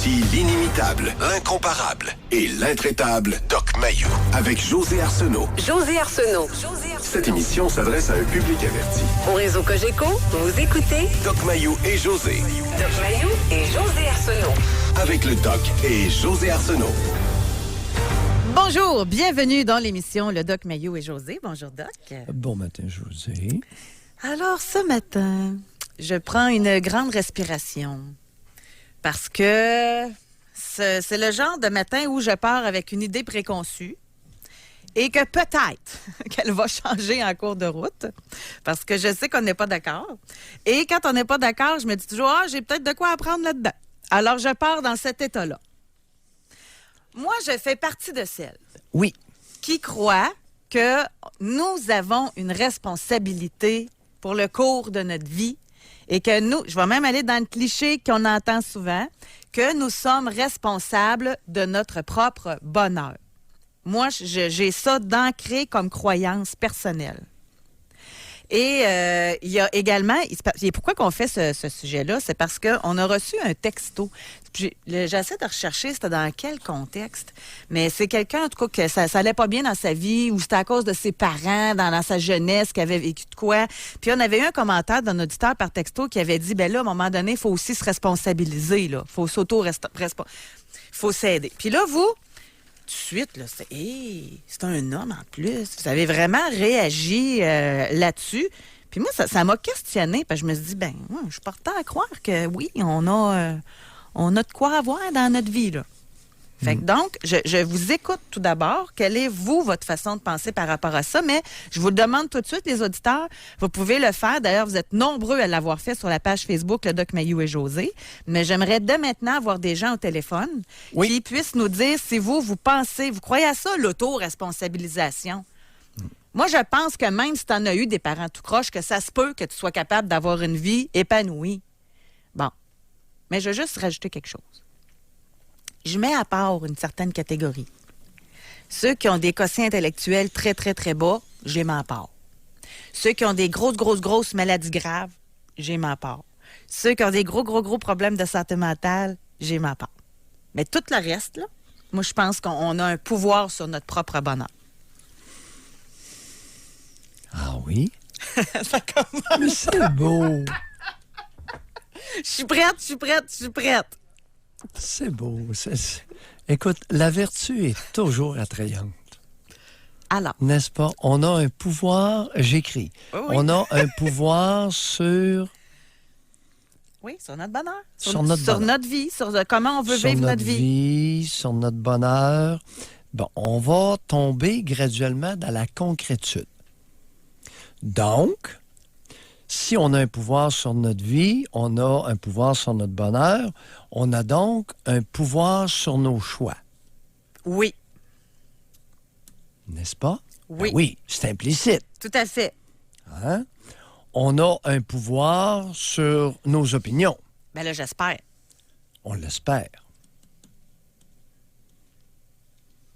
Voici l'inimitable, l'incomparable et l'intraitable Doc Mayou avec José Arsenault. José Arsenault. Cette émission s'adresse à un public averti. Au réseau Cogeco, vous écoutez Doc Mayou et José. Doc Mayou et José Arsenault. Avec le Doc et José Arsenault. Bonjour, bienvenue dans l'émission Le Doc Mayou et José. Bonjour Doc. Bon matin, José. Alors ce matin, je prends une grande respiration parce que c'est le genre de matin où je pars avec une idée préconçue et que peut-être qu'elle va changer en cours de route parce que je sais qu'on n'est pas d'accord. Et quand on n'est pas d'accord, je me dis toujours « Ah, j'ai peut-être de quoi apprendre là-dedans. » Alors je pars dans cet état-là. Moi, je fais partie de celles qui croient que nous avons une responsabilité pour le cours de notre vie et que nous, je vais même aller dans le cliché qu'on entend souvent, que nous sommes responsables de notre propre bonheur. Moi, j'ai ça d'ancré comme croyance personnelle. Et il y a également, et pourquoi qu'on fait ce sujet-là, c'est parce qu'on a reçu un texto. J'essaie de rechercher c'était dans quel contexte, mais c'est quelqu'un, en tout cas, que ça allait pas bien dans sa vie ou c'était à cause de ses parents, dans sa jeunesse, qui avait vécu de quoi. Puis on avait eu un commentaire d'un auditeur par texto qui avait dit, ben là, à un moment donné, il faut aussi se responsabiliser, là. Il faut faut s'aider. Puis là, vous... Tout de suite, là, c'est un homme en plus. Vous avez vraiment réagi là-dessus. Puis moi, ça m'a questionné. Parce que je me suis dit, je suis portée à croire que oui, on a de quoi avoir dans notre vie, là. Fait que donc, je vous écoute tout d'abord. Quelle est, vous, votre façon de penser par rapport à ça? Mais je vous le demande tout de suite, les auditeurs. Vous pouvez le faire. D'ailleurs, vous êtes nombreux à l'avoir fait sur la page Facebook, le Doc Mayou et José. Mais j'aimerais dès maintenant avoir des gens au téléphone qui puissent nous dire si vous pensez, vous croyez à ça, l'auto-responsabilisation? Moi, je pense que même si tu en as eu des parents tout croche, que ça se peut que tu sois capable d'avoir une vie épanouie. Bon. Mais je vais juste rajouter quelque chose. Je mets à part une certaine catégorie. Ceux qui ont des quotients intellectuels très, très, très bas, j'ai mis à part. Ceux qui ont des grosses maladies graves, j'ai mis à part. Ceux qui ont des gros problèmes de santé mentale, j'ai mis à part. Mais tout le reste, là, moi, je pense qu'on a un pouvoir sur notre propre bonheur. Ah oui? Ça commence. Mais c'est beau. Je suis prête. C'est beau. Écoute, la vertu est toujours attrayante. Alors. N'est-ce pas? On a un pouvoir, j'écris, oui. On a un pouvoir sur... Oui, sur notre bonheur. Sur notre vie, sur comment on veut vivre notre vie. Sur notre bonheur. Bon, on va tomber graduellement dans la concrétude. Donc... Si on a un pouvoir sur notre vie, on a un pouvoir sur notre bonheur, on a donc un pouvoir sur nos choix. Oui. N'est-ce pas? Oui. Oui, c'est implicite. Tout à fait. Hein? On a un pouvoir sur nos opinions. Bien là, j'espère. On l'espère.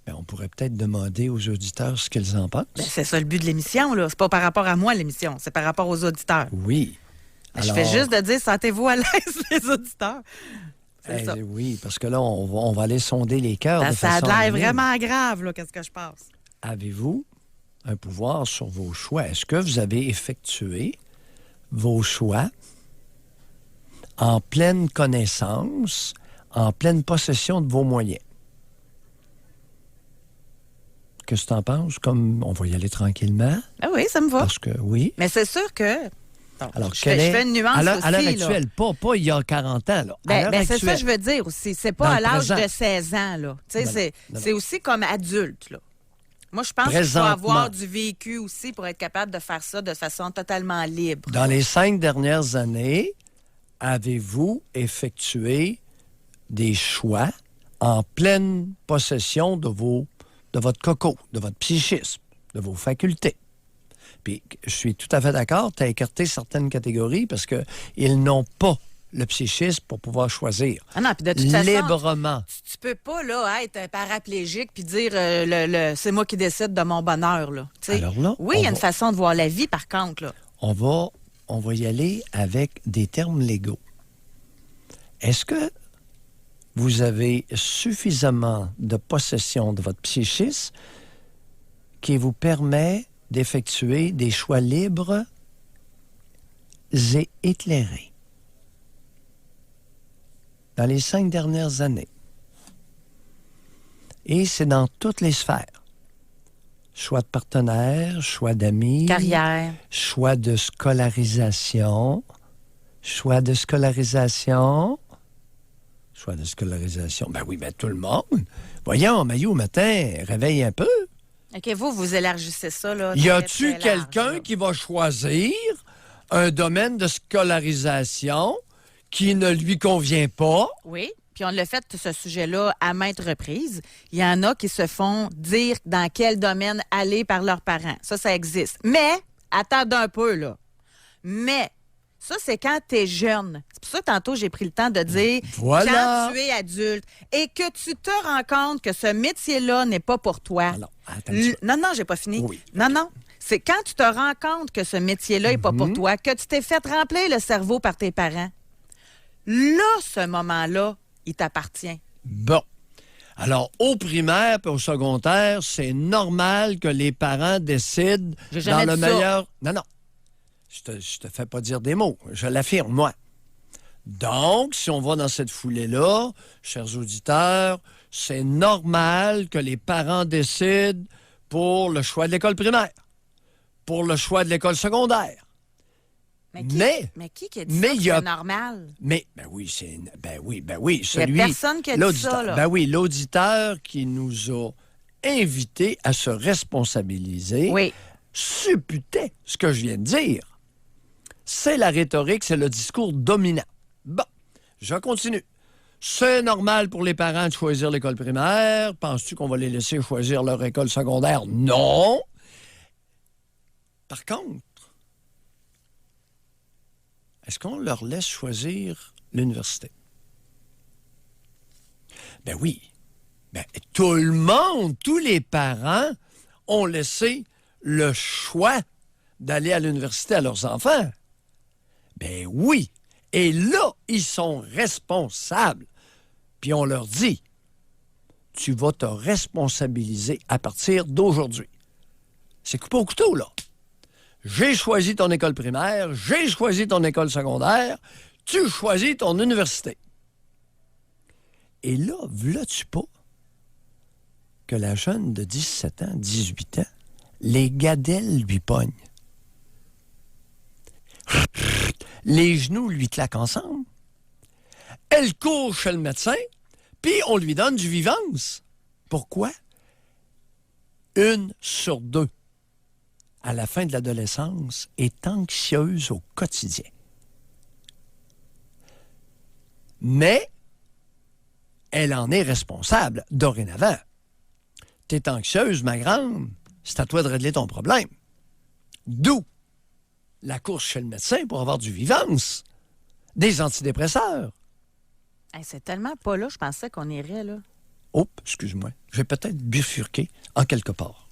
Bien, on pourrait peut-être demander aux auditeurs ce qu'ils en pensent. Bien, c'est ça le but de l'émission, là. C'est pas par rapport à moi, l'émission. C'est par rapport aux auditeurs. Oui. Alors... Je fais juste de dire, sentez-vous à l'aise, les auditeurs. C'est ça. Oui, parce que là, on va aller sonder les cœurs de ça façon... a l'air vraiment grave, là, qu'est-ce que je passe. Avez-vous un pouvoir sur vos choix? Est-ce que vous avez effectué vos choix en pleine connaissance, en pleine possession de vos moyens? Qu'est-ce que tu en penses? Comme on va y aller tranquillement? Ah oui, ça me va. Parce que oui. Mais c'est sûr que... Bon, alors, je fais une nuance aussi. À l'heure actuelle, pas il y a 40 ans. Là. C'est ça que je veux dire aussi. C'est pas à l'âge de 16 ans. Là. C'est aussi comme adulte. Là. Moi, je pense qu'il faut avoir du vécu aussi pour être capable de faire ça de façon totalement libre. Dans les 5 dernières années, avez-vous effectué des choix en pleine possession de votre coco, de votre psychisme, de vos facultés? Puis, je suis tout à fait d'accord, tu as écarté certaines catégories parce qu'ils n'ont pas le psychisme pour pouvoir choisir. Ah non, puis de toute librement. Façon, tu peux pas là, être un paraplégique puis dire c'est moi qui décide de mon bonheur. Là. Alors là, oui, il y a une façon de voir la vie, par contre. Là. On va y aller avec des termes légaux. Est-ce que vous avez suffisamment de possession de votre psychisme qui vous permet d'effectuer des choix libres et éclairés. Dans les 5 dernières années. Et c'est dans toutes les sphères. Choix de partenaire, choix d'amis. Carrière. Choix de scolarisation. Choix de scolarisation. Choix de scolarisation. Ben oui, ben tout le monde. Voyons, Maillot, au matin, réveille un peu. OK, vous élargissez ça, là. Y très, a-tu très quelqu'un large, là. qui va choisir un domaine de scolarisation qui ne lui convient pas? Oui, puis on l'a fait, ce sujet-là, à maintes reprises. Il y en a qui se font dire dans quel domaine aller par leurs parents. Ça existe. Mais, attends un peu, là. Mais, ça, c'est quand tu es jeune. C'est pour ça que tantôt, j'ai pris le temps de dire, Voilà. quand tu es adulte et que tu te rends compte que ce métier-là n'est pas pour toi. Alors, attends un petit peu. Non, j'ai pas fini. Oui. Non. C'est quand tu te rends compte que ce métier-là n'est pas pour toi, que tu t'es fait remplir le cerveau par tes parents. Là, ce moment-là, il t'appartient. Bon. Alors, au primaire et au secondaire, c'est normal que les parents décident J'ai dans jamais le dit ça. meilleur... Non. Je te fais pas dire des mots. Je l'affirme, moi. Donc, si on va dans cette foulée-là, chers auditeurs, c'est normal que les parents décident pour le choix de l'école primaire, pour le choix de l'école secondaire. Mais qui a dit mais ça que il y a- c'est normal? Mais, ben oui, Il celui... n'y a personne qui a dit l'auditeur. ça, là. Ben oui, l'auditeur qui nous a invités à se responsabiliser Oui. supputait ce que je viens de dire. C'est la rhétorique, c'est le discours dominant. Bon, je continue. C'est normal pour les parents de choisir l'école primaire. Penses-tu qu'on va les laisser choisir leur école secondaire? Non. Par contre, est-ce qu'on leur laisse choisir l'université? Ben oui. Ben, tout le monde, tous les parents ont laissé le choix d'aller à l'université à leurs enfants. Ben oui. Et là, ils sont responsables. Puis on leur dit, tu vas te responsabiliser à partir d'aujourd'hui. C'est coupé au couteau, là. J'ai choisi ton école primaire, j'ai choisi ton école secondaire, tu choisis ton université. Et là, v'là-tu pas que la jeune de 17 ans, 18 ans, les gadelles lui pognent. Les genoux lui claquent ensemble. Elle court chez le médecin, puis on lui donne du Vivance. Pourquoi? 1 sur 2, à la fin de l'adolescence, est anxieuse au quotidien. Mais elle en est responsable dorénavant. T'es anxieuse, ma grande, c'est à toi de régler ton problème. D'où la course chez le médecin pour avoir du Vivance, des antidépresseurs. Hey, c'est tellement pas là, je pensais qu'on irait, là. Oh, excuse-moi, je vais peut-être bifurquer en quelque part.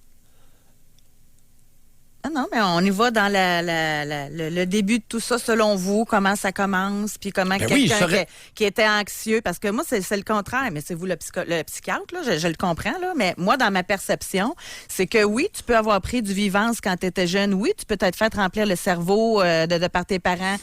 Ah non, mais on y va dans le début de tout ça, selon vous, comment ça commence, puis comment Ben oui, quelqu'un qui était anxieux, parce que moi, c'est le contraire, mais c'est vous le psychiatre, là, je le comprends, là, mais moi, dans ma perception, c'est que oui, tu peux avoir pris du Vivance quand tu étais jeune, oui, tu peux t'être fait remplir le cerveau de par tes parents,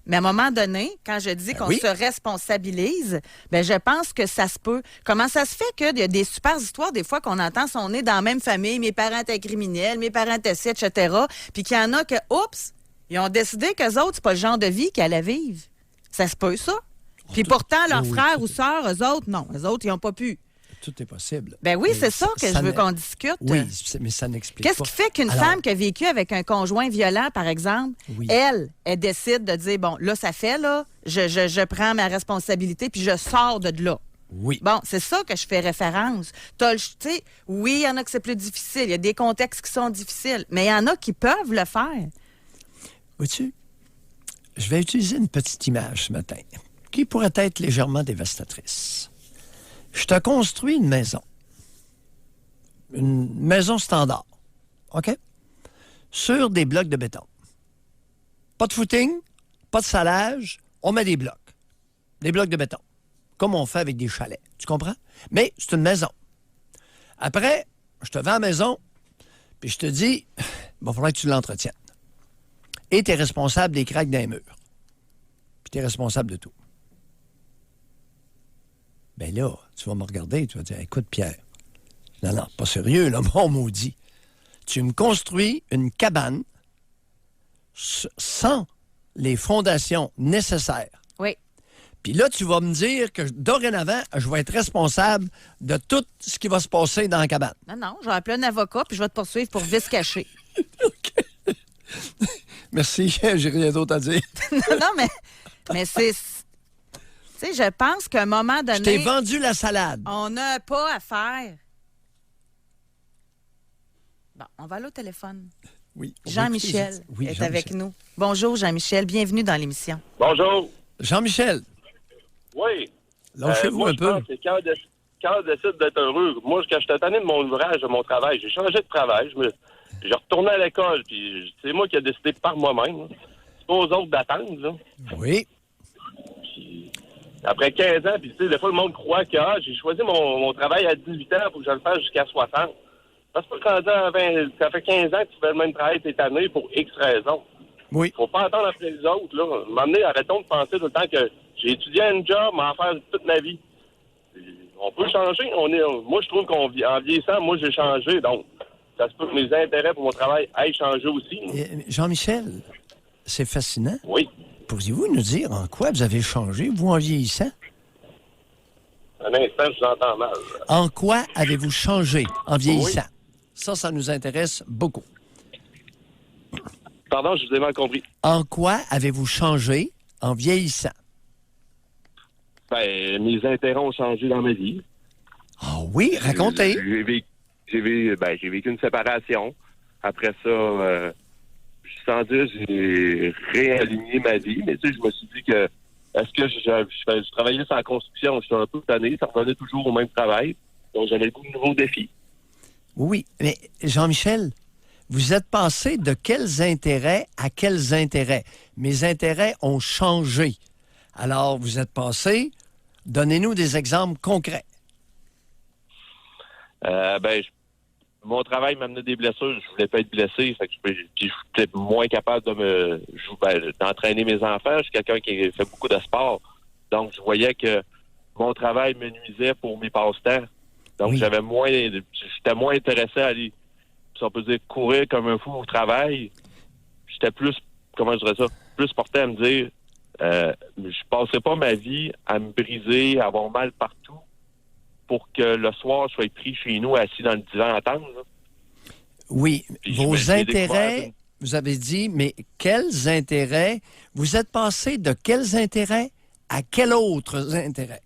mais à un moment donné, quand je dis qu'on oui. se responsabilise, ben je pense que ça se peut. Comment ça se fait qu'il y a des super histoires, des fois, qu'on entend, si on est dans la même famille, mes parents étaient criminels, mes parents étaient ci, etc., puis qu'il y en a que, oups, ils ont décidé qu'eux autres, c'est pas le genre de vie qu'ils allaient vivre. Ça se peut, ça. Puis pourtant, leurs oui, frères tout ou sœurs, eux autres, non. Eux autres, ils n'ont pas pu. Tout est possible. Ben oui, Mais c'est ça que je veux qu'on discute. Oui, mais ça n'explique Qu'est-ce pas. qui fait qu'une Alors, femme qui a vécu avec un conjoint violent, par exemple, Oui. elle décide de dire, bon, là, ça fait, là, je prends ma responsabilité puis je sors de là. Oui. Bon, c'est ça que je fais référence. Tu sais, oui, il y en a que c'est plus difficile. Il y a des contextes qui sont difficiles, mais il y en a qui peuvent le faire. Vois-tu, je vais utiliser une petite image ce matin qui pourrait être légèrement dévastatrice. Je te construis une maison standard, OK? Sur des blocs de béton. Pas de footing, pas de salage, on met des blocs de béton. comme on fait avec des chalets. Tu comprends? Mais c'est une maison. Après, je te vends à la maison, puis je te dis, il va falloir que tu l'entretiennes. Et tu es responsable des craques d'un mur. Puis tu es responsable de tout. Ben là, tu vas me regarder, tu vas dire, écoute, Pierre, non, pas sérieux, là, mon maudit. Tu me construis une cabane sans les fondations nécessaires. Oui. Puis là, tu vas me dire que dorénavant, je vais être responsable de tout ce qui va se passer dans la cabane. Non, je vais appeler un avocat puis je vais te poursuivre pour vice caché. OK. Merci, j'ai rien d'autre à dire. non, mais c'est... Tu sais, je pense qu'à un moment donné... Je t'ai vendu la salade. On n'a pas à faire. Bon, on va aller au téléphone. Oui. Jean-Michel Oui, est Jean-Michel. avec nous. Bonjour, Jean-Michel. Bienvenue dans l'émission. Bonjour. Jean-Michel, Oui. lâchez-vous moi, un je peu. pense que quand on décide d'être heureux, moi, quand j'étais tanné de mon ouvrage, de mon travail, j'ai changé de travail. J'ai retourné à l'école, puis c'est moi qui ai décidé par moi-même. C'est pas aux autres d'attendre, là. Oui. Puis, après 15 ans, puis tu sais, des fois, le monde croit que j'ai choisi mon travail à 18 ans pour que je le fasse jusqu'à 60. Parce que quand ça fait 15 ans que tu fais le même travail cette année pour X raisons. Oui. Faut pas attendre après les autres, là. À un moment donné, arrêtons de penser tout le temps que j'ai étudié un job, mais en faire toute ma vie. On peut changer. Moi, je trouve qu'en vieillissant, moi, j'ai changé. Donc, ça se peut que mes intérêts pour mon travail aillent changer aussi. Jean-Michel, c'est fascinant. Oui. Pourriez-vous nous dire en quoi vous avez changé, vous, en vieillissant? Un instant, je vous entends mal. En quoi avez-vous changé en vieillissant? Ça nous intéresse beaucoup. Pardon, je vous ai mal compris. En quoi avez-vous changé en vieillissant? Ben, mes intérêts ont changé dans ma vie. Ah oui, racontez. J'ai vécu une séparation. Après ça, sans dire, j'ai réaligné ma vie. Mais tu sais, je me suis dit que est-ce que je travaillais sur la construction, j'étais un peu tanné, ça revenait toujours au même travail. Donc, j'avais le goût de nouveaux défis. Oui, mais Jean-Michel, vous êtes passé de quels intérêts à quels intérêts? Mes intérêts ont changé. Alors, vous êtes passé, donnez-nous des exemples concrets. Mon travail m'amenait des blessures. Je voulais pas être blessé. Fait que j'étais moins capable d'entraîner mes enfants. Je suis quelqu'un qui fait beaucoup de sport. Donc, je voyais que mon travail me nuisait pour mes passe-temps. Donc, Oui. j'étais moins intéressé à aller, si on peut dire, courir comme un fou au travail. J'étais plus, comment je dirais ça, plus porté à me dire, je passerai pas ma vie à me briser, à avoir mal partout pour que le soir, je sois pris chez nous, assis dans le divan à attendre. Là. Oui, Puis vos j'ai intérêts, découvert vous avez dit, mais quels intérêts? Vous êtes passé de quels intérêts à quels autres intérêts?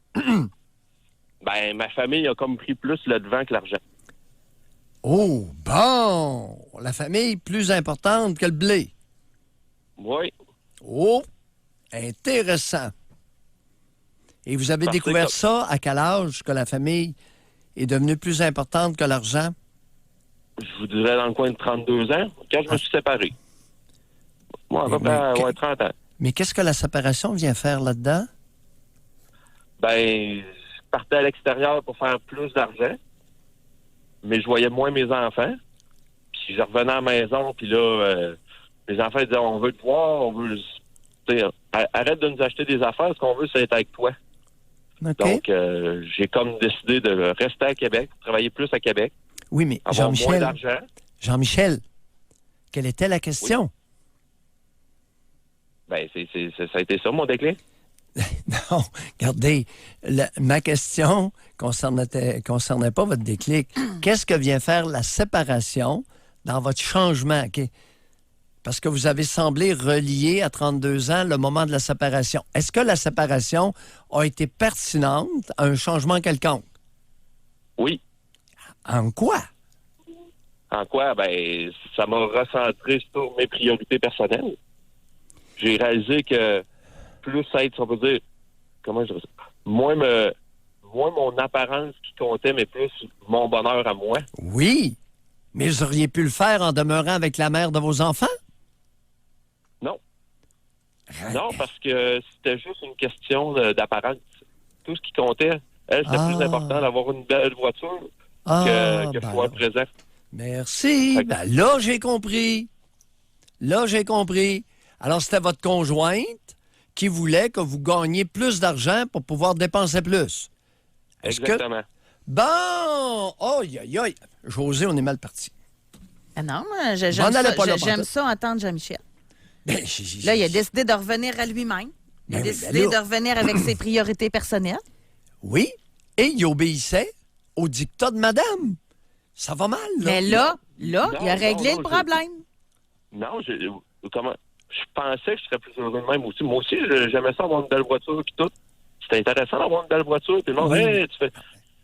Ma famille a comme pris plus le devant que l'argent. Oh, bon! La famille plus importante que le blé. Oui. Oh, intéressant. Et vous avez Parce découvert que- ça à quel âge que la famille est devenue plus importante que l'argent? Je vous dirais dans le coin de 32 ans, quand je me suis séparé. Moi, à peu Mais- près, 30 ans. Mais qu'est-ce que la séparation vient faire là-dedans? Je partais à l'extérieur pour faire plus d'argent, mais je voyais moins mes enfants. Puis je revenais à la maison, puis là, mes enfants disaient, on veut te voir, on veut... tu sais, arrête de nous acheter des affaires, ce qu'on veut, c'est être avec toi. OK. Donc, j'ai comme décidé de rester à Québec, travailler plus à Québec, Oui, mais avoir moins Jean-Michel, d'argent. Jean-Michel, quelle était la question? Ça a été ça, mon déclic. Non, regardez, ma question concernait pas votre déclic. Qu'est-ce que vient faire la séparation dans votre changement? OK? Parce que vous avez semblé relié à 32 ans le moment de la séparation. Est-ce que la séparation a été pertinente à un changement quelconque? Oui. En quoi? En quoi? Ça m'a recentré sur mes priorités personnelles. J'ai réalisé que plus être, si on peut dire, comment je dirais ça? Moins mon apparence qui comptait, mais plus mon bonheur à moi. Oui, mais vous auriez pu le faire en demeurant avec la mère de vos enfants? Non. Non, parce que c'était juste une question d'apparence. tout ce qui comptait. Elle, c'était plus important d'avoir une belle voiture que je sois présent. Merci. Fait que- Ben, là, j'ai compris. Alors, c'était votre conjointe qui voulait que vous gagniez plus d'argent pour pouvoir dépenser plus. Est-ce que... Exactement. Bon! Aïe, aïe. José, on est mal parti. Ah non, M'en j'aime allez ça, pas là, j'aime pantoute. ça entendre Jean-Michel. Ben, Là, il a décidé de revenir à lui-même. Il a Ben oui, décidé ben là. de revenir avec ses priorités personnelles. Oui, et il obéissait au dictat de madame. Ça va mal, là. Mais là, il a Non, réglé non, le problème. Non, je pensais que je serais plus heureux de même aussi. Moi aussi, j'aimais ça avoir une belle voiture et tout. C'était intéressant d'avoir une belle voiture. Puis le monde, Oui. hey, tu fais...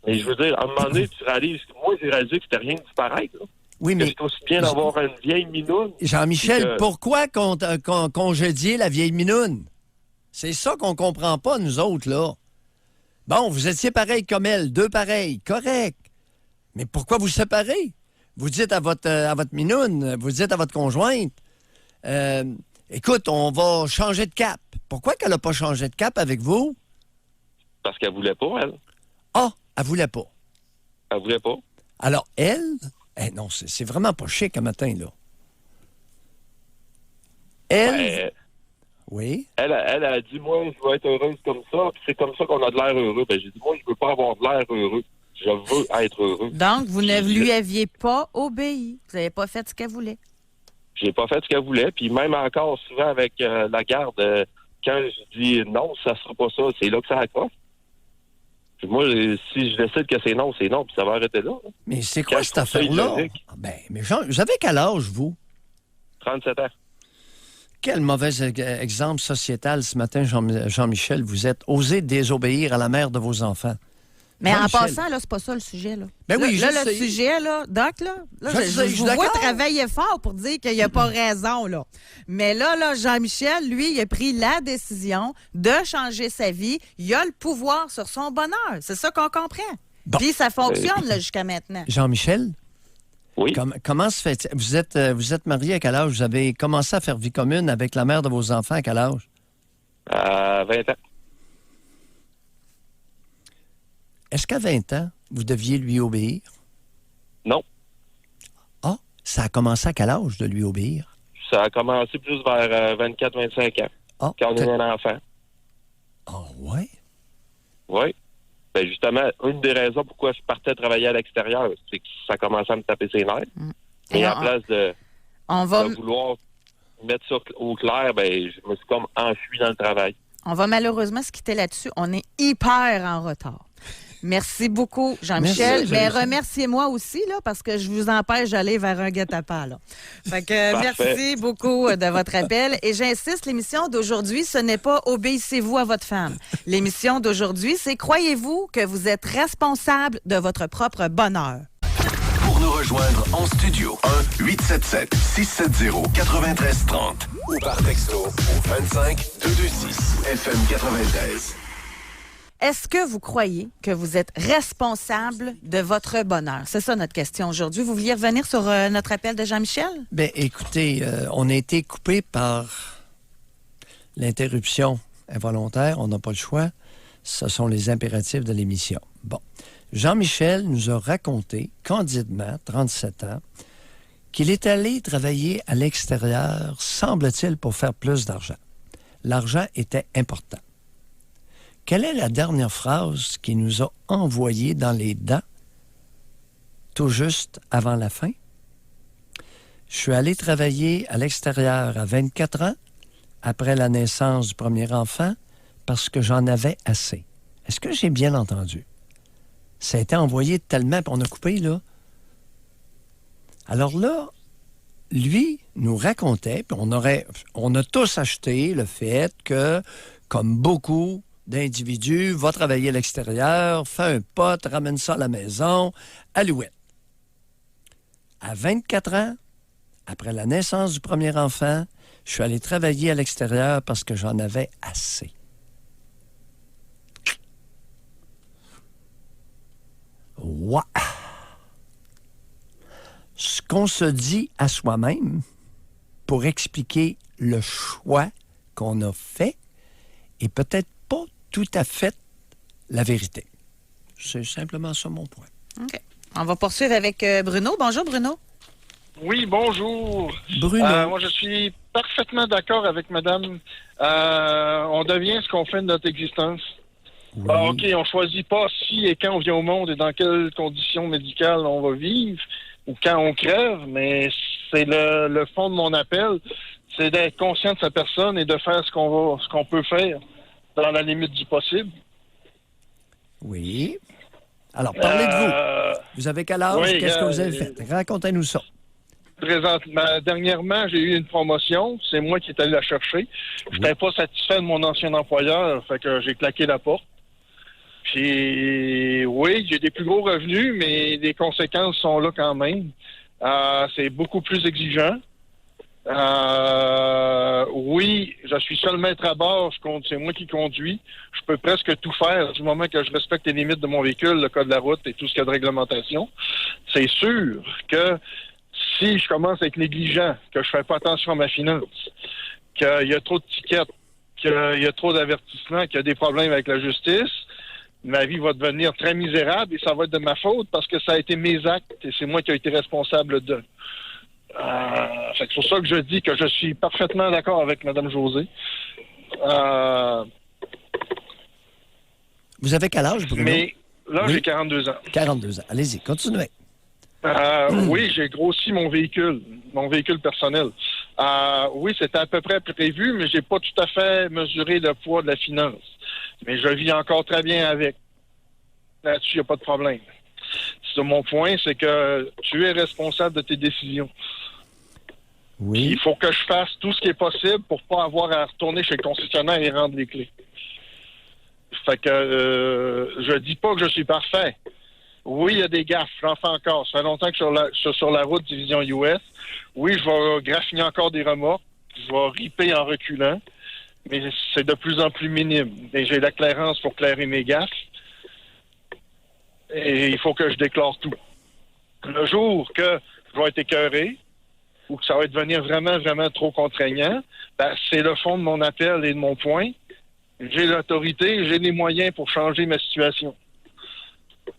Mais je veux dire, à un moment donné, tu réalises... Moi, j'ai réalisé que c'était rien de pareil. Là. Oui, Que mais c'est aussi bien d'avoir une vieille minoune. Jean-Michel, Puis que- pourquoi congédier la vieille minoune? C'est ça qu'on comprend pas, nous autres, là. Bon, vous étiez pareils comme elle, deux pareils, correct. Mais pourquoi vous séparez? Vous dites à votre minoune, vous dites à votre conjointe, écoute, on va changer de cap. Pourquoi qu'elle n'a pas changé de cap avec vous? Parce qu'elle voulait pas, elle. Ah, elle voulait pas. Elle voulait pas. Alors, elle, non, c'est vraiment pas chic un matin, là. Elle, Ben, oui. elle a dit, moi, je veux être heureuse comme ça, puis c'est comme ça qu'on a de l'air heureux. Ben, j'ai dit, moi, je veux pas avoir de l'air heureux. Je veux être heureux. Donc, vous ne Puis, lui aviez pas obéi. Vous n'avez pas fait ce qu'elle voulait. J'ai pas fait ce qu'elle voulait. Puis même encore, souvent, avec la garde, quand je dis non, ça sera pas ça, c'est là que ça accroche. Puis moi, si je décide que c'est non, puis ça va arrêter là. Mais c'est quoi Quand cette je trouve ça affaire-là? illogique. Ah, ben, mais Jean, vous avez quel âge, vous? 37 ans. Quel mauvais exemple sociétal ce matin, Jean-Michel. Vous êtes osé désobéir à la mère de vos enfants. Mais en Jean-Michel. passant, là, c'est pas ça le sujet, là. Ben oui, là, je le sais. sujet, là, Doc, là, Je sais, je suis vous vois d'accord. travailler fort pour dire qu'il n'y a pas raison, là. Mais là, Jean-Michel, lui, il a pris la décision de changer sa vie. Il a le pouvoir sur son bonheur. C'est ça qu'on comprend. Bon. Puis ça fonctionne, là, jusqu'à maintenant. Jean-Michel, Oui. comment se fait vous êtes marié à quel âge? Vous avez commencé à faire vie commune avec la mère de vos enfants à quel âge? À 20 ans. Est-ce qu'à 20 ans, vous deviez lui obéir? Non. Ah, ça a commencé à quel âge de lui obéir? Ça a commencé plus vers 24-25 ans, Ah, quand on est un enfant. Ah, ouais? Oui. Ben justement, une des raisons pourquoi je partais travailler à l'extérieur, c'est que ça commençait à me taper ses nerfs. Et Et à place de On va, vouloir mettre ça au clair, ben je me suis comme enfui dans le travail. on va malheureusement se quitter là-dessus. On est hyper en retard. Merci beaucoup, Jean-Michel. Merci, Mais Jean-Michel. remerciez-moi aussi, là, parce que je vous empêche d'aller vers un guet-apens, là. Fait que Parfait. merci beaucoup de votre appel. Et j'insiste, l'émission d'aujourd'hui, ce n'est pas Obéissez-vous à votre femme. L'émission d'aujourd'hui, c'est Croyez-vous que vous êtes responsable de votre propre bonheur. Pour nous rejoindre en studio, 1-877-670-9330 ou par texto au 25226 FM 93. Est-ce que vous croyez que vous êtes responsable de votre bonheur? C'est ça notre question aujourd'hui. Vous vouliez revenir sur notre appel de Jean-Michel? Bien, écoutez, on a été coupé par l'interruption involontaire. On n'a pas le choix. Ce sont les impératifs de l'émission. Bon. Jean-Michel nous a raconté, candidement, 37 ans, qu'il est allé travailler à l'extérieur, semble-t-il, pour faire plus d'argent. L'argent était important. Quelle est la dernière phrase qu'il nous a envoyée dans les dents, tout juste avant la fin? Je suis allé travailler à l'extérieur à 24 ans, après la naissance du premier enfant, parce que j'en avais assez. Est-ce que j'ai bien entendu? Ça a été envoyé tellement, puis on a coupé, là. Alors là, lui nous racontait, puis on a tous acheté le fait que, comme beaucoup d'individus, va travailler à l'extérieur, fait un pote, ramène ça à la maison, alouette. À 24 ans, après la naissance du premier enfant, je suis allé travailler à l'extérieur parce que j'en avais assez. Ouais. Ce qu'on se dit à soi-même pour expliquer le choix qu'on a fait est peut-être pas tout à fait la vérité. C'est simplement ça mon point. OK. On va poursuivre avec Bruno. Bonjour, Bruno. Oui, bonjour. Bruno. Moi, je suis parfaitement d'accord avec madame. On devient ce qu'on fait de notre existence. Oui. OK, on choisit pas si et quand on vient au monde et dans quelles conditions médicales on va vivre ou quand on crève, mais c'est le fond de mon appel, c'est d'être conscient de sa personne et de faire ce qu'on peut faire dans la limite du possible. Oui. Alors, parlez de vous. Vous avez quel âge? oui, Qu'est-ce que vous avez fait? Racontez-nous ça. Dernièrement, j'ai eu une promotion. C'est moi qui est allé la chercher. Je n'étais pas satisfait de mon ancien employeur, fait que j'ai claqué la porte. Puis, oui, j'ai des plus gros revenus, mais les conséquences sont là quand même. C'est beaucoup plus exigeant. Oui, je suis seul maître à bord. C'est moi qui conduis. Je peux presque tout faire du moment que je respecte les limites de mon véhicule, le code de la route et tout ce qu'il y a de réglementation. C'est sûr que si je commence à être négligent, que je fais pas attention à ma finance, qu'il y a trop de tickets, qu'il y a trop d'avertissements, qu'il y a des problèmes avec la justice, ma vie va devenir très misérable et ça va être de ma faute parce que ça a été mes actes et c'est moi qui ai été responsable de. C'est pour ça que je dis que je suis parfaitement d'accord avec Mme Josée. Vous avez quel âge, Bruno? Mais là, Oui. j'ai 42 ans. 42 ans. Allez-y, continuez. Oui, j'ai grossi mon véhicule personnel. Oui, c'était à peu près prévu, mais j'ai pas tout à fait mesuré le poids de la finance. Mais je vis encore très bien avec. Là-dessus, il n'y a pas de problème. Mon point, c'est que tu es responsable de tes décisions. Oui. Il faut que je fasse tout ce qui est possible pour pas avoir à retourner chez le concessionnaire et rendre les clés. Fait que je dis pas que je suis parfait. Oui, il y a des gaffes, j'en fais encore. Ça fait longtemps que je suis sur la route division US. Oui, je vais graffiner encore des remorques. Je vais riper en reculant. Mais c'est de plus en plus minime. Et j'ai la clairance pour clairer mes gaffes. Et il faut que je déclare tout. Le jour que je vais être écœuré ou que ça va devenir vraiment, vraiment trop contraignant, c'est le fond de mon appel et de mon point. J'ai l'autorité, j'ai les moyens pour changer ma situation.